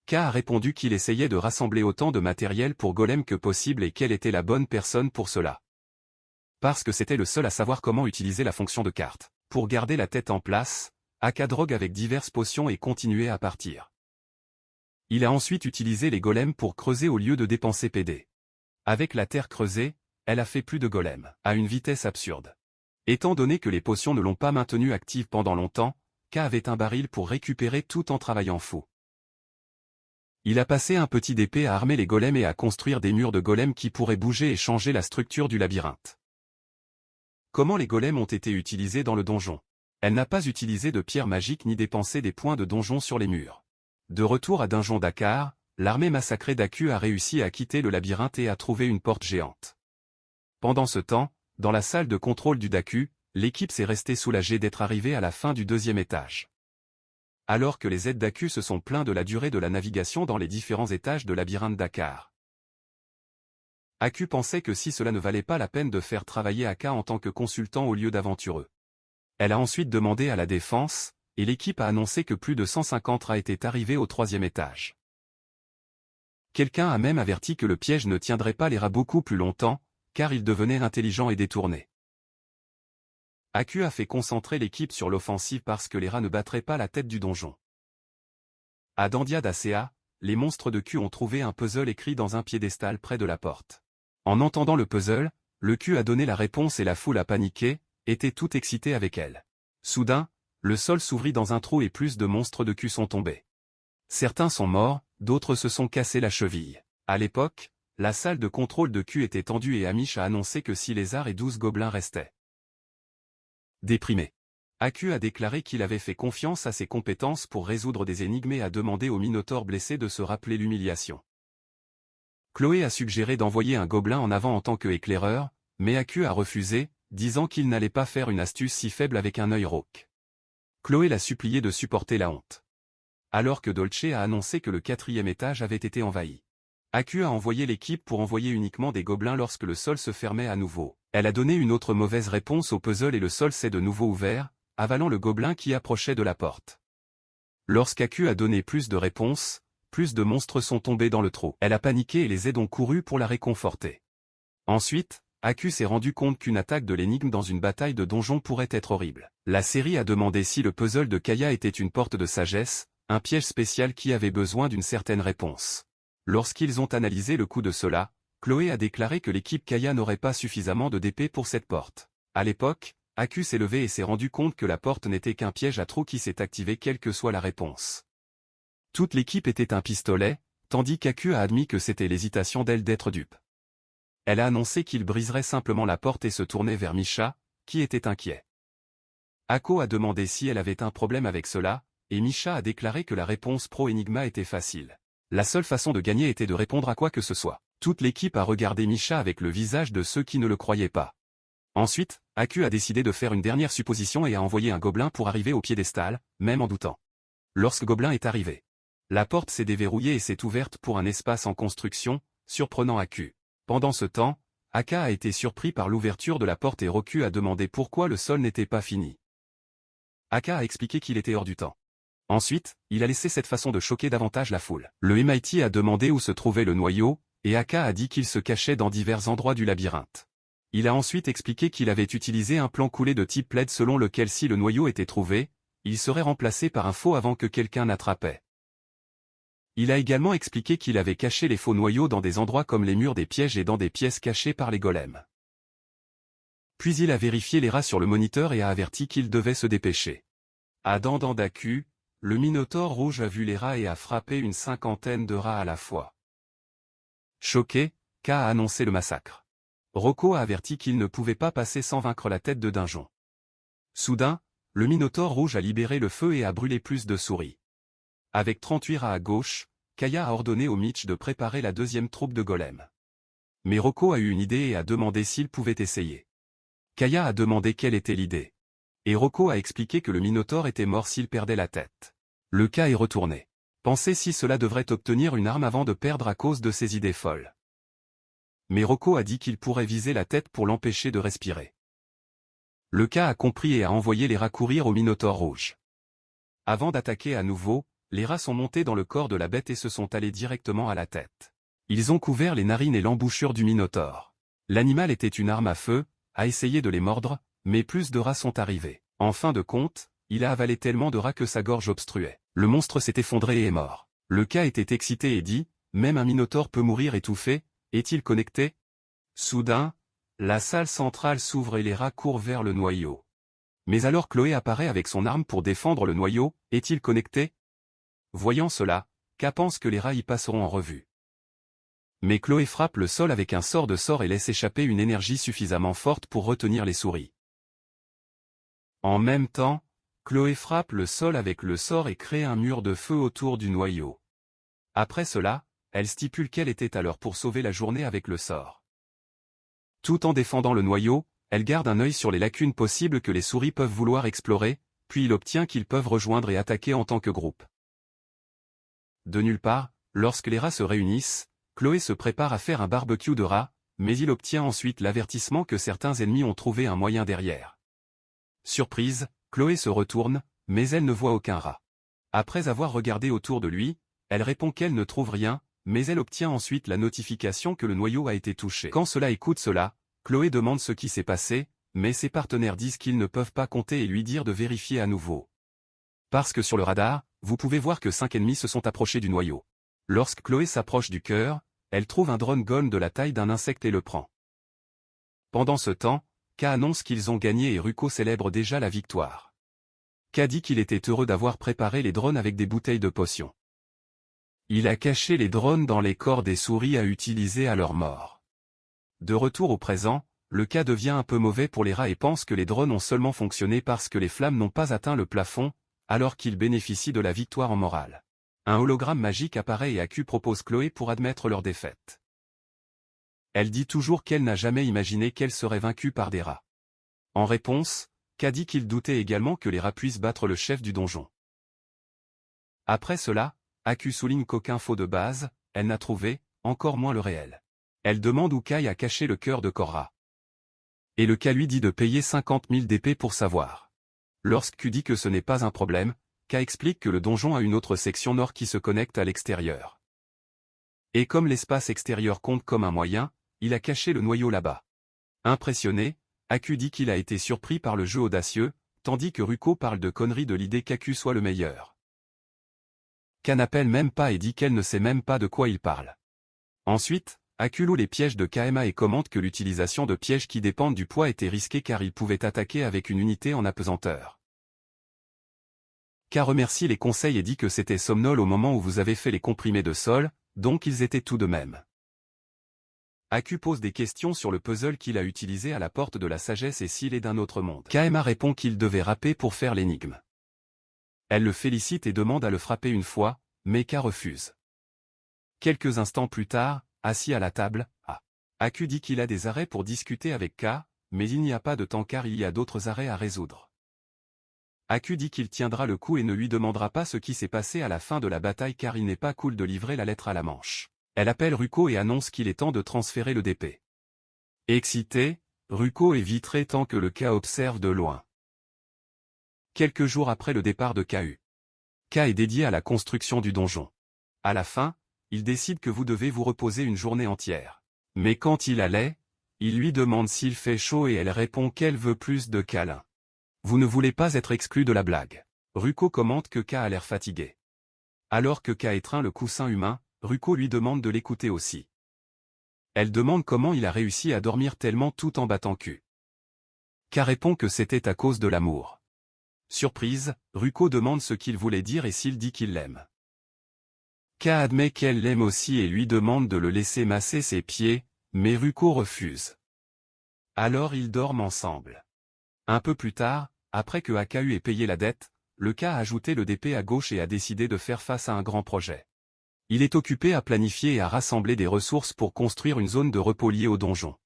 K a répondu qu'il essayait de rassembler autant de matériel pour golem que possible et qu'elle était la bonne personne pour cela. Parce que c'était le seul à savoir comment utiliser la fonction de carte. Pour garder la tête en place, Aka drogue avec diverses potions et continuait à partir. Il a ensuite utilisé les golems pour creuser au lieu de dépenser PD. Avec la terre creusée, elle a fait plus de golems, à une vitesse absurde. Étant donné que les potions ne l'ont pas maintenue active pendant longtemps, K avait un baril pour récupérer tout en travaillant fou. Il a passé un petit d'épée à armer les golems et à construire des murs de golems qui pourraient bouger et changer la structure du labyrinthe. Comment les golems ont été utilisés dans le donjon? Elle n'a pas utilisé de pierre magique ni dépensé des points de donjon sur les murs. De retour à Dungeon Dakar, l'armée massacrée d'Aku a réussi à quitter le labyrinthe et à trouver une porte géante. Pendant ce temps, dans la salle de contrôle du Daku, l'équipe s'est restée soulagée d'être arrivée à la fin du 2e étage. Alors que les aides d'Aku se sont plaints de la durée de la navigation dans les différents étages de labyrinthe Dakar. Aku pensait que si cela ne valait pas la peine de faire travailler Aka en tant que consultant au lieu d'aventureux. Elle a ensuite demandé à la défense, et l'équipe a annoncé que plus de 150 rats étaient arrivés au 3e étage. Quelqu'un a même averti que le piège ne tiendrait pas les rats beaucoup plus longtemps, car ils devenaient intelligents et détournés. Aku a fait concentrer l'équipe sur l'offensive parce que les rats ne battraient pas la tête du donjon. À Dandia d'Acea, les monstres de Q ont trouvé un puzzle écrit dans un piédestal près de la porte. En entendant le puzzle, le Q a donné la réponse et la foule a paniqué, était tout excitée avec elle. Soudain, le sol s'ouvrit dans un trou et plus de monstres de Q sont tombés. Certains sont morts, d'autres se sont cassés la cheville. À l'époque, la salle de contrôle de Q était tendue et Amish a annoncé que 6 lézards et 12 gobelins restaient. Déprimé. Aku a déclaré qu'il avait fait confiance à ses compétences pour résoudre des énigmes et a demandé au Minotaure blessé de se rappeler l'humiliation. Chloé a suggéré d'envoyer un gobelin en avant en tant qu'éclaireur, mais Aku a refusé, disant qu'il n'allait pas faire une astuce si faible avec un œil rauque. Chloé l'a supplié de supporter la honte. Alors que Dolce a annoncé que le 4e étage avait été envahi. Aku a envoyé l'équipe pour envoyer uniquement des gobelins lorsque le sol se fermait à nouveau. Elle a donné une autre mauvaise réponse au puzzle et le sol s'est de nouveau ouvert, avalant le gobelin qui approchait de la porte. Lorsqu'Aku a donné plus de réponses, plus de monstres sont tombés dans le trou. Elle a paniqué et les aides ont couru pour la réconforter. Ensuite, Aku s'est rendu compte qu'une attaque de l'énigme dans une bataille de donjon pourrait être horrible. La série a demandé si le puzzle de Kaya était une porte de sagesse, un piège spécial qui avait besoin d'une certaine réponse. Lorsqu'ils ont analysé le coût de cela, Chloé a déclaré que l'équipe Kaya n'aurait pas suffisamment de DP pour cette porte. À l'époque, Aku s'est levé et s'est rendu compte que la porte n'était qu'un piège à trous qui s'est activé quelle que soit la réponse. Toute l'équipe était un pistolet, tandis qu'Aku a admis que c'était l'hésitation d'elle d'être dupe. Elle a annoncé qu'il briserait simplement la porte et se tournait vers Misha, qui était inquiet. Ako a demandé si elle avait un problème avec cela, et Misha a déclaré que la réponse pro Enigma était facile. La seule façon de gagner était de répondre à quoi que ce soit. Toute l'équipe a regardé Misha avec le visage de ceux qui ne le croyaient pas. Ensuite, Aku a décidé de faire une dernière supposition et a envoyé un gobelin pour arriver au piédestal, même en doutant. Lorsque Gobelin est arrivé, la porte s'est déverrouillée et s'est ouverte pour un espace en construction, surprenant Aku. Pendant ce temps, Aka a été surpris par l'ouverture de la porte et Roku a demandé pourquoi le sol n'était pas fini. Aka a expliqué qu'il était hors du temps. Ensuite, il a laissé cette façon de choquer davantage la foule. Le MIT a demandé où se trouvait le noyau, et Aka a dit qu'il se cachait dans divers endroits du labyrinthe. Il a ensuite expliqué qu'il avait utilisé un plan coulé de type plaid selon lequel si le noyau était trouvé, il serait remplacé par un faux avant que quelqu'un n'attrapait. Il a également expliqué qu'il avait caché les faux noyaux dans des endroits comme les murs des pièges et dans des pièces cachées par les golems. Puis il a vérifié les rats sur le moniteur et a averti qu'il devait se dépêcher. À Dandandaku, le Minotaure rouge a vu les rats et a frappé une 50aine de rats à la fois. Choqué, K a annoncé le massacre. Rocco a averti qu'il ne pouvait pas passer sans vaincre la tête de Dinjon. Soudain, le Minotaure rouge a libéré le feu et a brûlé plus de souris. Avec 38 rats à gauche, Kaya a ordonné au Mitch de préparer la 2e troupe de golems. Mais Rocco a eu une idée et a demandé s'il pouvait essayer. Kaya a demandé quelle était l'idée. Et Rocco a expliqué que le Minotaure était mort s'il perdait la tête. Le cas est retourné. Pensez si cela devrait obtenir une arme avant de perdre à cause de ses idées folles. Mais Rocco a dit qu'il pourrait viser la tête pour l'empêcher de respirer. Le cas a compris et a envoyé les rats courir au Minotaure rouge. Avant d'attaquer à nouveau, les rats sont montés dans le corps de la bête et se sont allés directement à la tête. Ils ont couvert les narines et l'embouchure du Minotaure. L'animal était une arme à feu, a essayé de les mordre, mais plus de rats sont arrivés. En fin de compte, il a avalé tellement de rats que sa gorge obstruait. Le monstre s'est effondré et est mort. Le K était excité et dit, même un minotaure peut mourir étouffé, est-il connecté? Soudain, la salle centrale s'ouvre et les rats courent vers le noyau. Mais alors Chloé apparaît avec son arme pour défendre le noyau, est-il connecté? Voyant cela, K pense que les rats y passeront en revue. Mais Chloé frappe le sol avec un sort de sort et laisse échapper une énergie suffisamment forte pour retenir les souris. En même temps, Chloé frappe le sol avec le sort et crée un mur de feu autour du noyau. Après cela, elle stipule qu'elle était à l'heure pour sauver la journée avec le sort. Tout en défendant le noyau, elle garde un œil sur les lacunes possibles que les souris peuvent vouloir explorer, puis il obtient qu'ils peuvent rejoindre et attaquer en tant que groupe. De nulle part, lorsque les rats se réunissent, Chloé se prépare à faire un barbecue de rats, mais il obtient ensuite l'avertissement que certains ennemis ont trouvé un moyen derrière. Surprise, Chloé se retourne, mais elle ne voit aucun rat. Après avoir regardé autour de lui, elle répond qu'elle ne trouve rien, mais elle obtient ensuite la notification que le noyau a été touché. Quand cela écoute cela, Chloé demande ce qui s'est passé, mais ses partenaires disent qu'ils ne peuvent pas compter et lui dire de vérifier à nouveau. Parce que sur le radar, vous pouvez voir que 5 ennemis se sont approchés du noyau. Lorsque Chloé s'approche du cœur, elle trouve un drone gone de la taille d'un insecte et le prend. Pendant ce temps, K annonce qu'ils ont gagné et Ruko célèbre déjà la victoire. K dit qu'il était heureux d'avoir préparé les drones avec des bouteilles de potions. Il a caché les drones dans les corps des souris à utiliser à leur mort. De retour au présent, le K devient un peu mauvais pour les rats et pense que les drones ont seulement fonctionné parce que les flammes n'ont pas atteint le plafond, alors qu'ils bénéficient de la victoire en morale. Un hologramme magique apparaît et Aku propose Chloé pour admettre leur défaite. Elle dit toujours qu'elle n'a jamais imaginé qu'elle serait vaincue par des rats. En réponse, K dit qu'il doutait également que les rats puissent battre le chef du donjon. Après cela, Aku souligne qu'aucun faux de base, elle n'a trouvé, encore moins le réel. Elle demande où Kai a caché le cœur de Korra. Et le K lui dit de payer 50 000 d'épée pour savoir. Lorsque Q dit que ce n'est pas un problème, K explique que le donjon a une autre section nord qui se connecte à l'extérieur. Et comme l'espace extérieur compte comme un moyen, il a caché le noyau là-bas. Impressionné, Aku dit qu'il a été surpris par le jeu audacieux, tandis que Ruko parle de conneries de l'idée qu'Aku soit le meilleur. K n'appelle même pas et dit qu'elle ne sait même pas de quoi il parle. Ensuite, Aku loue les pièges de KMA et commente que l'utilisation de pièges qui dépendent du poids était risquée car ils pouvaient attaquer avec une unité en apesanteur. K remercie les conseils et dit que c'était somnol au moment où vous avez fait les comprimés de sol, donc ils étaient tout de même. Aku pose des questions sur le puzzle qu'il a utilisé à la porte de la sagesse et s'il est d'un autre monde. KMA répond qu'il devait rapper pour faire l'énigme. Elle le félicite et demande à le frapper une fois, mais K refuse. Quelques instants plus tard, assis à la table, Aku dit qu'il a des arrêts pour discuter avec K, mais il n'y a pas de temps car il y a d'autres arrêts à résoudre. Aku dit qu'il tiendra le coup et ne lui demandera pas ce qui s'est passé à la fin de la bataille car il n'est pas cool de livrer la lettre à la manche. Elle appelle Ruko et annonce qu'il est temps de transférer le DP. Excité, Ruko est vitré tant que le K observe de loin. Quelques jours après le départ de KU. K est dédié à la construction du donjon. À la fin, il décide que vous devez vous reposer une journée entière. Mais quand il allait, il lui demande s'il fait chaud et elle répond qu'elle veut plus de câlins. Vous ne voulez pas être exclu de la blague. Ruko commente que K a l'air fatigué. Alors que K étreint le coussin humain, Ruko lui demande de l'écouter aussi. Elle demande comment il a réussi à dormir tellement tout en battant Q. K répond que c'était à cause de l'amour. Surprise, Ruko demande ce qu'il voulait dire et s'il dit qu'il l'aime. K admet qu'elle l'aime aussi et lui demande de le laisser masser ses pieds, mais Ruko refuse. Alors ils dorment ensemble. Un peu plus tard, après que AKU ait payé la dette, le K a ajouté le DP à gauche et a décidé de faire face à un grand projet. Il est occupé à planifier et à rassembler des ressources pour construire une zone de repos liée au donjon.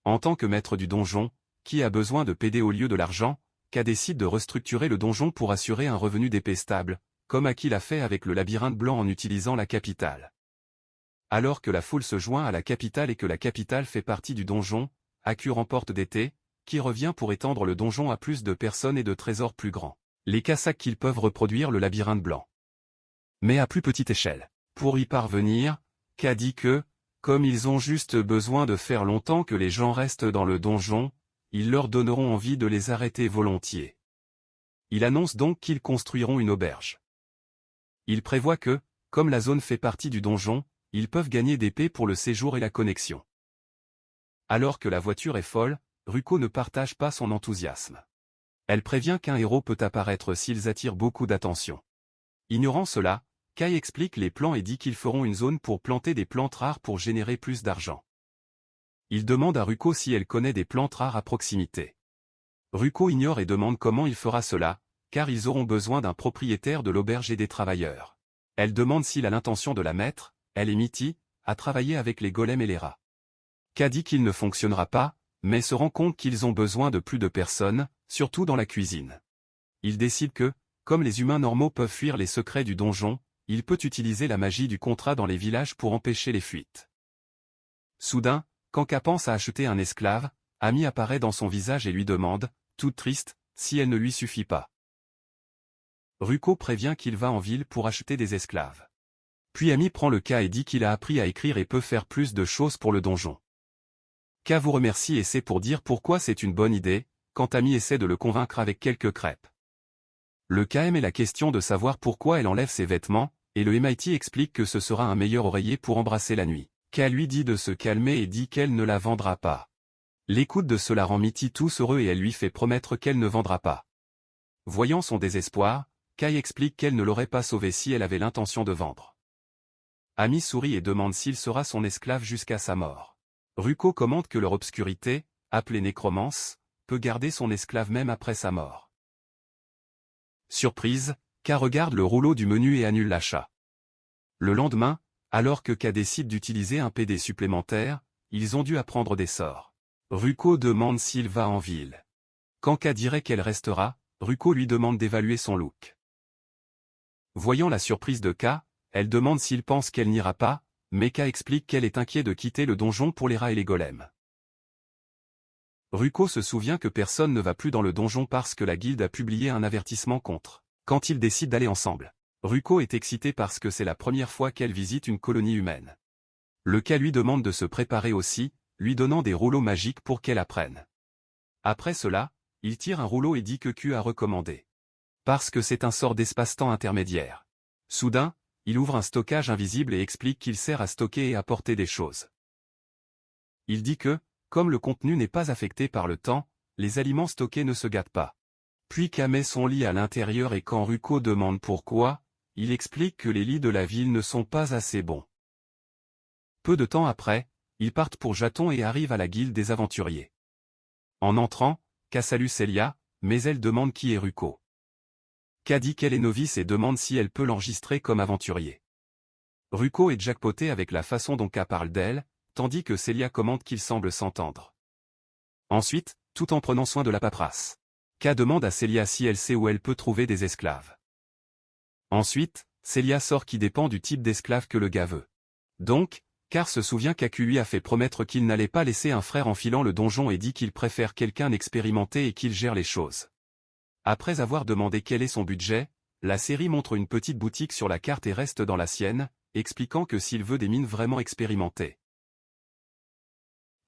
En tant que maître du donjon, qui a besoin de PD au lieu de l'argent, K décide de restructurer le donjon pour assurer un revenu d'épée stable, comme Aki l'a fait avec le labyrinthe blanc en utilisant la capitale. Alors que la foule se joint à la capitale et que la capitale fait partie du donjon, Aku remporte DT, qui revient pour étendre le donjon à plus de personnes et de trésors plus grands. Les Kasak qu'ils peuvent reproduire le labyrinthe blanc. Mais à plus petite échelle. Pour y parvenir, K dit que, comme ils ont juste besoin de faire longtemps que les gens restent dans le donjon, ils leur donneront envie de les arrêter volontiers. Il annonce donc qu'ils construiront une auberge. Il prévoit que, comme la zone fait partie du donjon, ils peuvent gagner des paix pour le séjour et la connexion. Alors que la voiture est folle, Ruko ne partage pas son enthousiasme. Elle prévient qu'un héros peut apparaître s'ils attirent beaucoup d'attention. Ignorant cela, Kai explique les plans et dit qu'ils feront une zone pour planter des plantes rares pour générer plus d'argent. Il demande à Ruko si elle connaît des plantes rares à proximité. Ruko ignore et demande comment il fera cela, car ils auront besoin d'un propriétaire de l'auberge et des travailleurs. Elle demande s'il a l'intention de la mettre, elle et Mitty, à travailler avec les golems et les rats. Kai dit qu'il ne fonctionnera pas, mais se rend compte qu'ils ont besoin de plus de personnes, surtout dans la cuisine. Il décide que, comme les humains normaux peuvent fuir les secrets du donjon, il peut utiliser la magie du contrat dans les villages pour empêcher les fuites. Soudain, quand Kai pense à acheter un esclave, Ami apparaît dans son visage et lui demande, toute triste, si elle ne lui suffit pas. Ruko prévient qu'il va en ville pour acheter des esclaves. Puis Ami prend le cas et dit qu'il a appris à écrire et peut faire plus de choses pour le donjon. Kai vous remercie et c'est pour dire pourquoi c'est une bonne idée, quand Ami essaie de le convaincre avec quelques crêpes. Le KM est la question de savoir pourquoi elle enlève ses vêtements, et le MIT explique que ce sera un meilleur oreiller pour embrasser la nuit. Kai lui dit de se calmer et dit qu'elle ne la vendra pas. L'écoute de cela rend Mitty tous heureux et elle lui fait promettre qu'elle ne vendra pas. Voyant son désespoir, Kai explique qu'elle ne l'aurait pas sauvé si elle avait l'intention de vendre. Ami sourit et demande s'il sera son esclave jusqu'à sa mort. Ruko commente que leur obscurité, appelée nécromance, peut garder son esclave même après sa mort. Surprise, Kai regarde le rouleau du menu et annule l'achat. Le lendemain, alors que Kai décide d'utiliser un PD supplémentaire, ils ont dû apprendre des sorts. Ruko demande s'il va en ville. Quand Kai dirait qu'elle restera, Ruko lui demande d'évaluer son look. Voyant la surprise de Kai, elle demande s'il pense qu'elle n'ira pas, mais Kai explique qu'elle est inquiète de quitter le donjon pour les rats et les golems. Ruko se souvient que personne ne va plus dans le donjon parce que la guilde a publié un avertissement contre. Quand ils décident d'aller ensemble, Ruko est excitée parce que c'est la première fois qu'elle visite une colonie humaine. Le Kai lui demande de se préparer aussi, lui donnant des rouleaux magiques pour qu'elle apprenne. Après cela, il tire un rouleau et dit que Q a recommandé. Parce que c'est un sort d'espace-temps intermédiaire. Soudain, il ouvre un stockage invisible et explique qu'il sert à stocker et à porter des choses. Il dit que, comme le contenu n'est pas affecté par le temps, les aliments stockés ne se gâtent pas. Puis Kai met son lit à l'intérieur et quand Ruko demande pourquoi, il explique que les lits de la ville ne sont pas assez bons. Peu de temps après, ils partent pour Jaton et arrivent à la guilde des aventuriers. En entrant, Kai salue Celia, mais elle demande qui est Ruko. Kai dit qu'elle est novice et demande si elle peut l'enregistrer comme aventurier. Ruko est jackpotée avec la façon dont Kai parle d'elle, tandis que Celia commente qu'ils semblent s'entendre. Ensuite, tout en prenant soin de la paperasse, Kai demande à Celia si elle sait où elle peut trouver des esclaves. Ensuite, Celia sort qui dépend du type d'esclave que le gars veut. Donc, Car se souvient qu'Aku lui a fait promettre qu'il n'allait pas laisser un frère enfilant le donjon et dit qu'il préfère quelqu'un d'expérimenté et qu'il gère les choses. Après avoir demandé quel est son budget, la série montre une petite boutique sur la carte et reste dans la sienne, expliquant que s'il veut des mines vraiment expérimentées.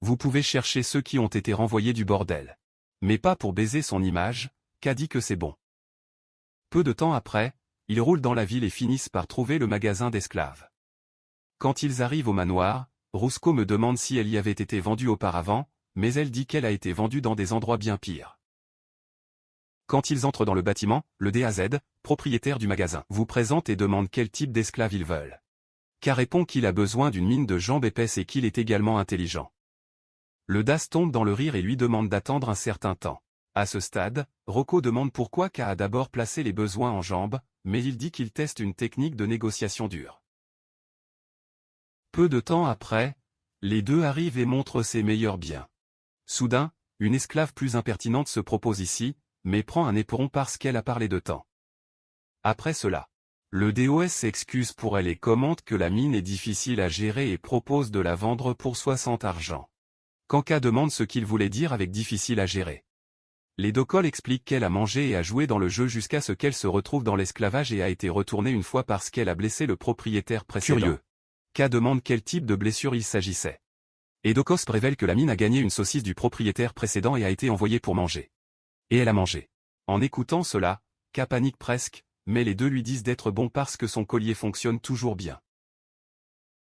Vous pouvez chercher ceux qui ont été renvoyés du bordel. Mais pas pour baiser son image, Kai dit que c'est bon. Peu de temps après, ils roulent dans la ville et finissent par trouver le magasin d'esclaves. Quand ils arrivent au manoir, Rusco me demande si elle y avait été vendue auparavant, mais elle dit qu'elle a été vendue dans des endroits bien pires. Quand ils entrent dans le bâtiment, le DAZ, propriétaire du magasin, vous présente et demande quel type d'esclave ils veulent. Kai répond qu'il a besoin d'une mine de jambes épaisses et qu'il est également intelligent. Le DAS tombe dans le rire et lui demande d'attendre un certain temps. À ce stade, Rocco demande pourquoi Kai a d'abord placé les besoins en jambes, mais il dit qu'il teste une technique de négociation dure. Peu de temps après, les deux arrivent et montrent ses meilleurs biens. Soudain, une esclave plus impertinente se propose ici, mais prend un éperon parce qu'elle a parlé de temps. Après cela, le DOS s'excuse pour elle et commente que la mine est difficile à gérer et propose de la vendre pour 60 argent. Quand Kai demande ce qu'il voulait dire avec difficile à gérer. Les Dokol expliquent qu'elle a mangé et a joué dans le jeu jusqu'à ce qu'elle se retrouve dans l'esclavage et a été retournée une fois parce qu'elle a blessé le propriétaire précédent. Curieux. Kai demande quel type de blessure il s'agissait. Et Dokos révèle que la mine a gagné une saucisse du propriétaire précédent et a été envoyée pour manger. Et elle a mangé. En écoutant cela, Kai panique presque, mais les deux lui disent d'être bon parce que son collier fonctionne toujours bien.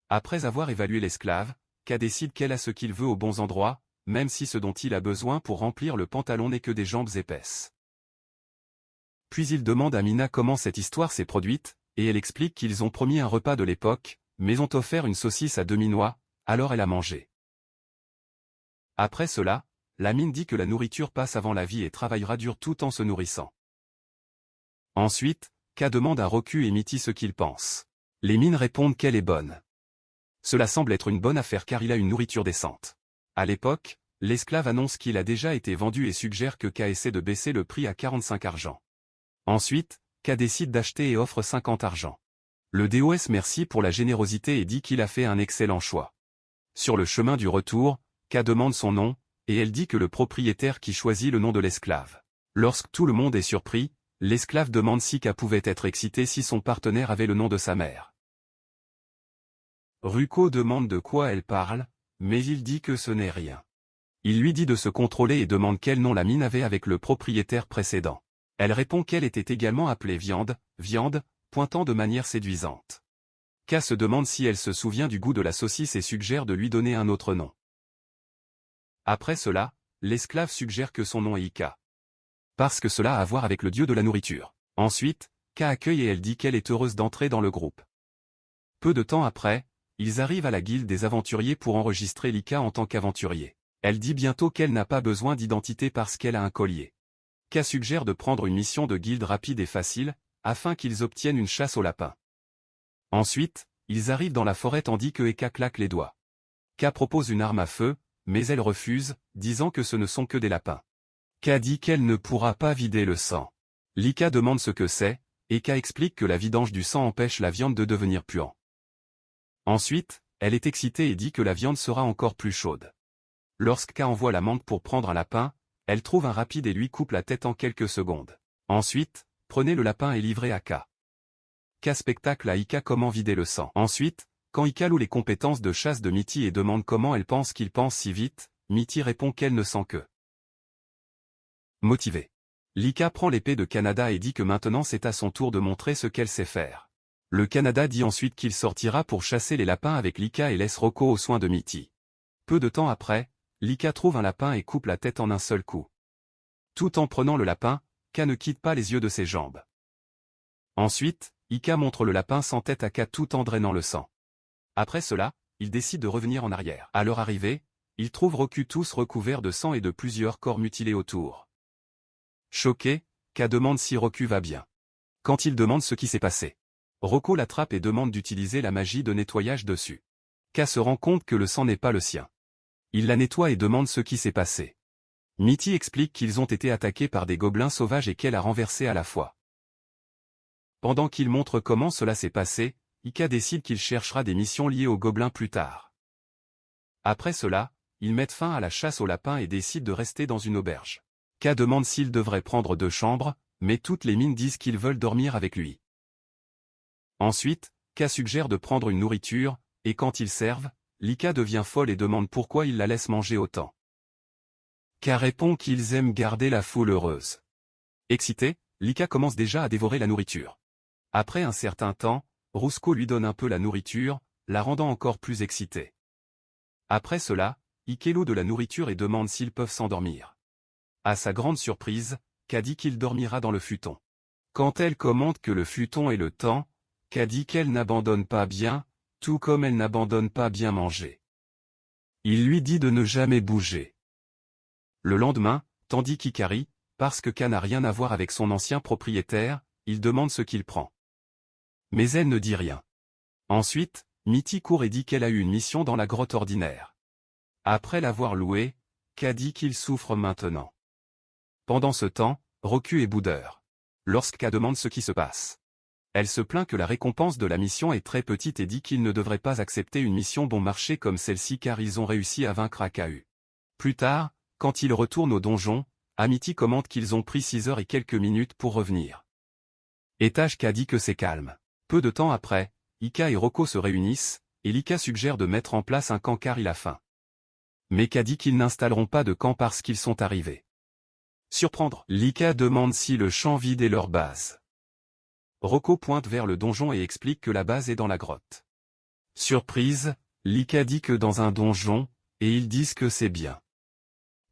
Après avoir évalué l'esclave, K décide qu'elle a ce qu'il veut aux bons endroits, même si ce dont il a besoin pour remplir le pantalon n'est que des jambes épaisses. Puis il demande à Mina comment cette histoire s'est produite, et elle explique qu'ils ont promis un repas de l'époque, mais ont offert une saucisse à demi-noix, alors elle a mangé. Après cela, la mine dit que la nourriture passe avant la vie et travaillera dur tout en se nourrissant. Ensuite, K demande à Roku et Mitty ce qu'ils pensent. Les mines répondent qu'elle est bonne. Cela semble être une bonne affaire car il a une nourriture décente. À l'époque, l'esclave annonce qu'il a déjà été vendu et suggère que K essaie de baisser le prix à 45 argent. Ensuite, K décide d'acheter et offre 50 argent. Le DOS merci pour la générosité et dit qu'il a fait un excellent choix. Sur le chemin du retour, K demande son nom, et elle dit que le propriétaire qui choisit le nom de l'esclave. Lorsque tout le monde est surpris, l'esclave demande si K pouvait être excité si son partenaire avait le nom de sa mère. Ruko demande de quoi elle parle, mais il dit que ce n'est rien. Il lui dit de se contrôler et demande quel nom la mine avait avec le propriétaire précédent. Elle répond qu'elle était également appelée viande, pointant de manière séduisante. K se demande si elle se souvient du goût de la saucisse et suggère de lui donner un autre nom. Après cela, l'esclave suggère que son nom est Ika. Parce que cela a à voir avec le dieu de la nourriture. Ensuite, K accueille et elle dit qu'elle est heureuse d'entrer dans le groupe. Peu de temps après, ils arrivent à la guilde des aventuriers pour enregistrer Lika en tant qu'aventurier. Elle dit bientôt qu'elle n'a pas besoin d'identité parce qu'elle a un collier. K suggère de prendre une mission de guilde rapide et facile, afin qu'ils obtiennent une chasse au lapin. Ensuite, ils arrivent dans la forêt tandis que Eka claque les doigts. K propose une arme à feu, mais elle refuse, disant que ce ne sont que des lapins. K dit qu'elle ne pourra pas vider le sang. Lika demande ce que c'est, et K explique que la vidange du sang empêche la viande de devenir puant. Ensuite, elle est excitée et dit que la viande sera encore plus chaude. Lorsque K envoie la mangue pour prendre un lapin, elle trouve un rapide et lui coupe la tête en quelques secondes. Ensuite, prenez le lapin et livrez à K. K spectacle à Ika comment vider le sang. Ensuite, quand Ika loue les compétences de chasse de Mitty et demande comment elle pense qu'il pense si vite, Mitty répond qu'elle ne sent que motivée. Lika prend l'épée de Canada et dit que maintenant c'est à son tour de montrer ce qu'elle sait faire. Le Canada dit ensuite qu'il sortira pour chasser les lapins avec Lika et laisse Rocco aux soins de Mitty. Peu de temps après, Lika trouve un lapin et coupe la tête en un seul coup. Tout en prenant le lapin, K ne quitte pas les yeux de ses jambes. Ensuite, Ika montre le lapin sans tête à K tout en drainant le sang. Après cela, il décide de revenir en arrière. À leur arrivée, ils trouvent Roku tous recouverts de sang et de plusieurs corps mutilés autour. Choqué, K demande si Roku va bien. Quand il demande ce qui s'est passé, Rocco l'attrape et demande d'utiliser la magie de nettoyage dessus. K se rend compte que le sang n'est pas le sien. Il la nettoie et demande ce qui s'est passé. Mitty explique qu'ils ont été attaqués par des gobelins sauvages et qu'elle a renversé à la fois. Pendant qu'il montre comment cela s'est passé, Ika décide qu'il cherchera des missions liées aux gobelins plus tard. Après cela, ils mettent fin à la chasse aux lapins et décident de rester dans une auberge. K demande s'ils devraient prendre 2 chambres, mais toutes les mines disent qu'ils veulent dormir avec lui. Ensuite, K suggère de prendre une nourriture, et quand ils servent, Lika devient folle et demande pourquoi ils la laissent manger autant. K répond qu'ils aiment garder la foule heureuse. Excitée, Lika commence déjà à dévorer la nourriture. Après un certain temps, Rusko lui donne un peu la nourriture, la rendant encore plus excitée. Après cela, Ike loue de la nourriture et demande s'ils peuvent s'endormir. À sa grande surprise, K dit qu'il dormira dans le futon. Quand elle commente que le futon est le temps, K dit qu'elle n'abandonne pas bien, tout comme elle n'abandonne pas bien manger. Il lui dit de ne jamais bouger. Le lendemain, tandis qu'Ikari, parce que K n'a rien à voir avec son ancien propriétaire, il demande ce qu'il prend. Mais elle ne dit rien. Ensuite, Mitty court et dit qu'elle a eu une mission dans la grotte ordinaire. Après l'avoir loué, K dit qu'il souffre maintenant. Pendant ce temps, Roku est boudeur. Lorsque K demande ce qui se passe, elle se plaint que la récompense de la mission est très petite et dit qu'ils ne devraient pas accepter une mission bon marché comme celle-ci car ils ont réussi à vaincre AKU. Plus tard, quand ils retournent au donjon, Amity commente qu'ils ont pris 6 heures et quelques minutes pour revenir. Etage K dit que c'est calme. Peu de temps après, Ika et Rocco se réunissent, et Lika suggère de mettre en place un camp car il a faim. Mais K dit qu'ils n'installeront pas de camp parce qu'ils sont arrivés. Surprendre, Lika demande si le champ vide est leur base. Rocco pointe vers le donjon et explique que la base est dans la grotte. Surprise, Lika dit que dans un donjon, et ils disent que c'est bien.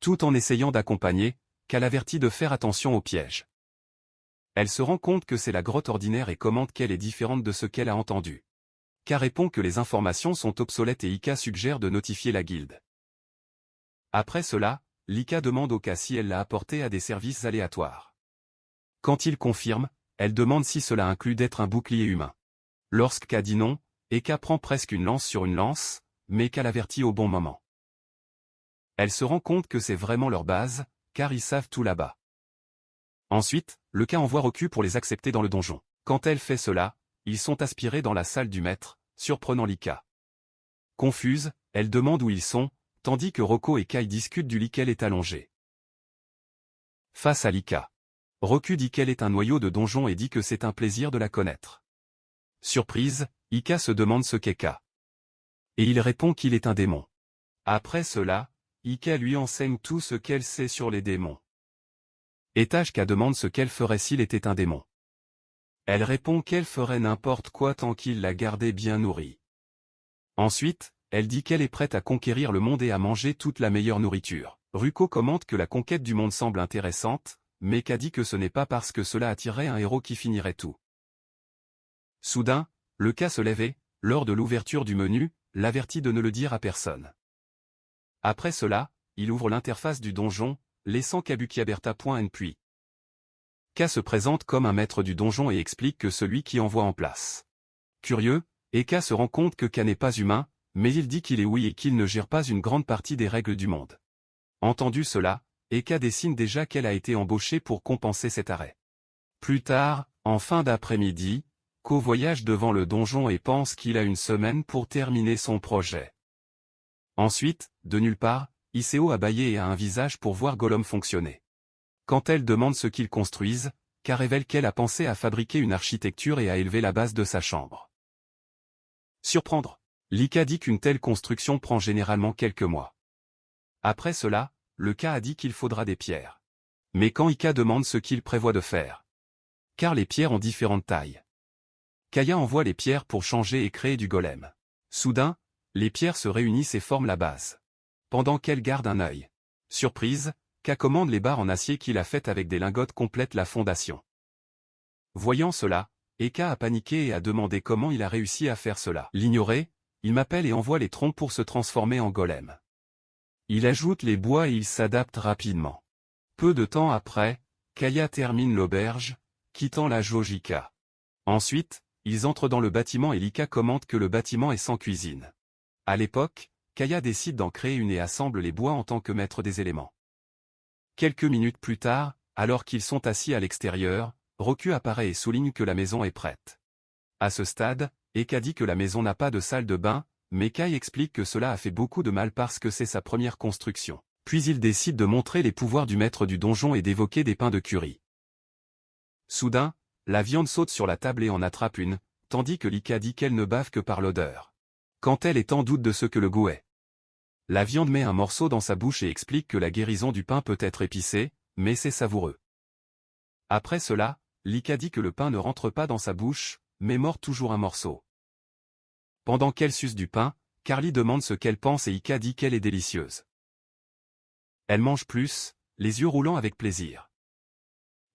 Tout en essayant d'accompagner, Ka l'avertit de faire attention aux pièges. Elle se rend compte que c'est la grotte ordinaire et commente qu'elle est différente de ce qu'elle a entendu. Ka répond que les informations sont obsolètes et Ika suggère de notifier la guilde. Après cela, Lika demande au Ka si elle l'a apporté à des services aléatoires. Quand il confirme, elle demande si cela inclut d'être un bouclier humain. Lorsque Ka dit non, Eka prend presque une lance sur une lance, mais Ka l'avertit au bon moment. Elle se rend compte que c'est vraiment leur base, car ils savent tout là-bas. Ensuite, le Ka envoie Roku pour les accepter dans le donjon. Quand elle fait cela, ils sont aspirés dans la salle du maître, surprenant Lika. Confuse, elle demande où ils sont, tandis que Rocco et Kai discutent du lit qu'elle est allongée. Face à Lika, Roku dit qu'elle est un noyau de donjon et dit que c'est un plaisir de la connaître. Surprise, Ika se demande ce qu'est Ka. Et il répond qu'il est un démon. Après cela, Ika lui enseigne tout ce qu'elle sait sur les démons. Ka demande ce qu'elle ferait s'il était un démon. Elle répond qu'elle ferait n'importe quoi tant qu'il la gardait bien nourrie. Ensuite, elle dit qu'elle est prête à conquérir le monde et à manger toute la meilleure nourriture. Ruko commente que la conquête du monde semble intéressante, mais Ka dit que ce n'est pas parce que cela attirerait un héros qui finirait tout. Soudain, le Ka se lève et, lors de l'ouverture du menu, l'avertit de ne le dire à personne. Après cela, il ouvre l'interface du donjon, laissant Kabukiaberta.n puis. Ka se présente comme un maître du donjon et explique que celui qui envoie en place. Curieux, Ka se rend compte que Ka n'est pas humain, mais il dit qu'il est oui et qu'il ne gère pas une grande partie des règles du monde. Entendu cela, Ka dessine déjà qu'elle a été embauchée pour compenser cet arrêt. Plus tard, en fin d'après-midi, Ko voyage devant le donjon et pense qu'il a une semaine pour terminer son projet. Ensuite, de nulle part, Iseo a bâillé et a un visage pour voir Gollum fonctionner. Quand elle demande ce qu'ils construisent, Ka révèle qu'elle a pensé à fabriquer une architecture et à élever la base de sa chambre. Surprendre. Lika dit qu'une telle construction prend généralement quelques mois. Après cela, le Ka a dit qu'il faudra des pierres. Mais quand Ika demande ce qu'il prévoit de faire. Car les pierres ont différentes tailles. Kaya envoie les pierres pour changer et créer du golem. Soudain, les pierres se réunissent et forment la base. Pendant qu'elle garde un œil. Surprise, Ka commande les barres en acier qu'il a faites avec des lingots complètent la fondation. Voyant cela, Eka a paniqué et a demandé comment il a réussi à faire cela. L'ignorer, il m'appelle et envoie les troncs pour se transformer en golem. Il ajoute les bois et il s'adapte rapidement. Peu de temps après, Kaya termine l'auberge, quittant la Jojika. Ensuite, ils entrent dans le bâtiment et Lika commente que le bâtiment est sans cuisine. À l'époque, Kaya décide d'en créer une et assemble les bois en tant que maître des éléments. Quelques minutes plus tard, alors qu'ils sont assis à l'extérieur, Roku apparaît et souligne que la maison est prête. À ce stade, Eka dit que la maison n'a pas de salle de bain, mais Kai explique que cela a fait beaucoup de mal parce que c'est sa première construction. Puis il décide de montrer les pouvoirs du maître du donjon et d'évoquer des pains de curry. Soudain, la viande saute sur la table et en attrape une, tandis que Lika dit qu'elle ne bave que par l'odeur. Quand elle est en doute de ce que le goût est. La viande met un morceau dans sa bouche et explique que la guérison du pain peut être épicée, mais c'est savoureux. Après cela, Lika dit que le pain ne rentre pas dans sa bouche, mais mord toujours un morceau. Pendant qu'elle suce du pain, Carly demande ce qu'elle pense et Ika dit qu'elle est délicieuse. Elle mange plus, les yeux roulants avec plaisir.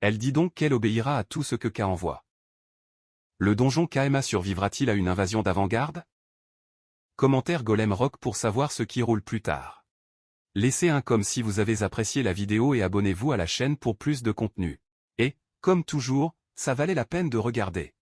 Elle dit donc qu'elle obéira à tout ce que Ka envoie. Le donjon Kaema survivra-t-il à une invasion d'avant-garde? Commentaire Golem Rock pour savoir ce qui roule plus tard. Laissez un comme si vous avez apprécié la vidéo et abonnez-vous à la chaîne pour plus de contenu. Et, comme toujours, ça valait la peine de regarder.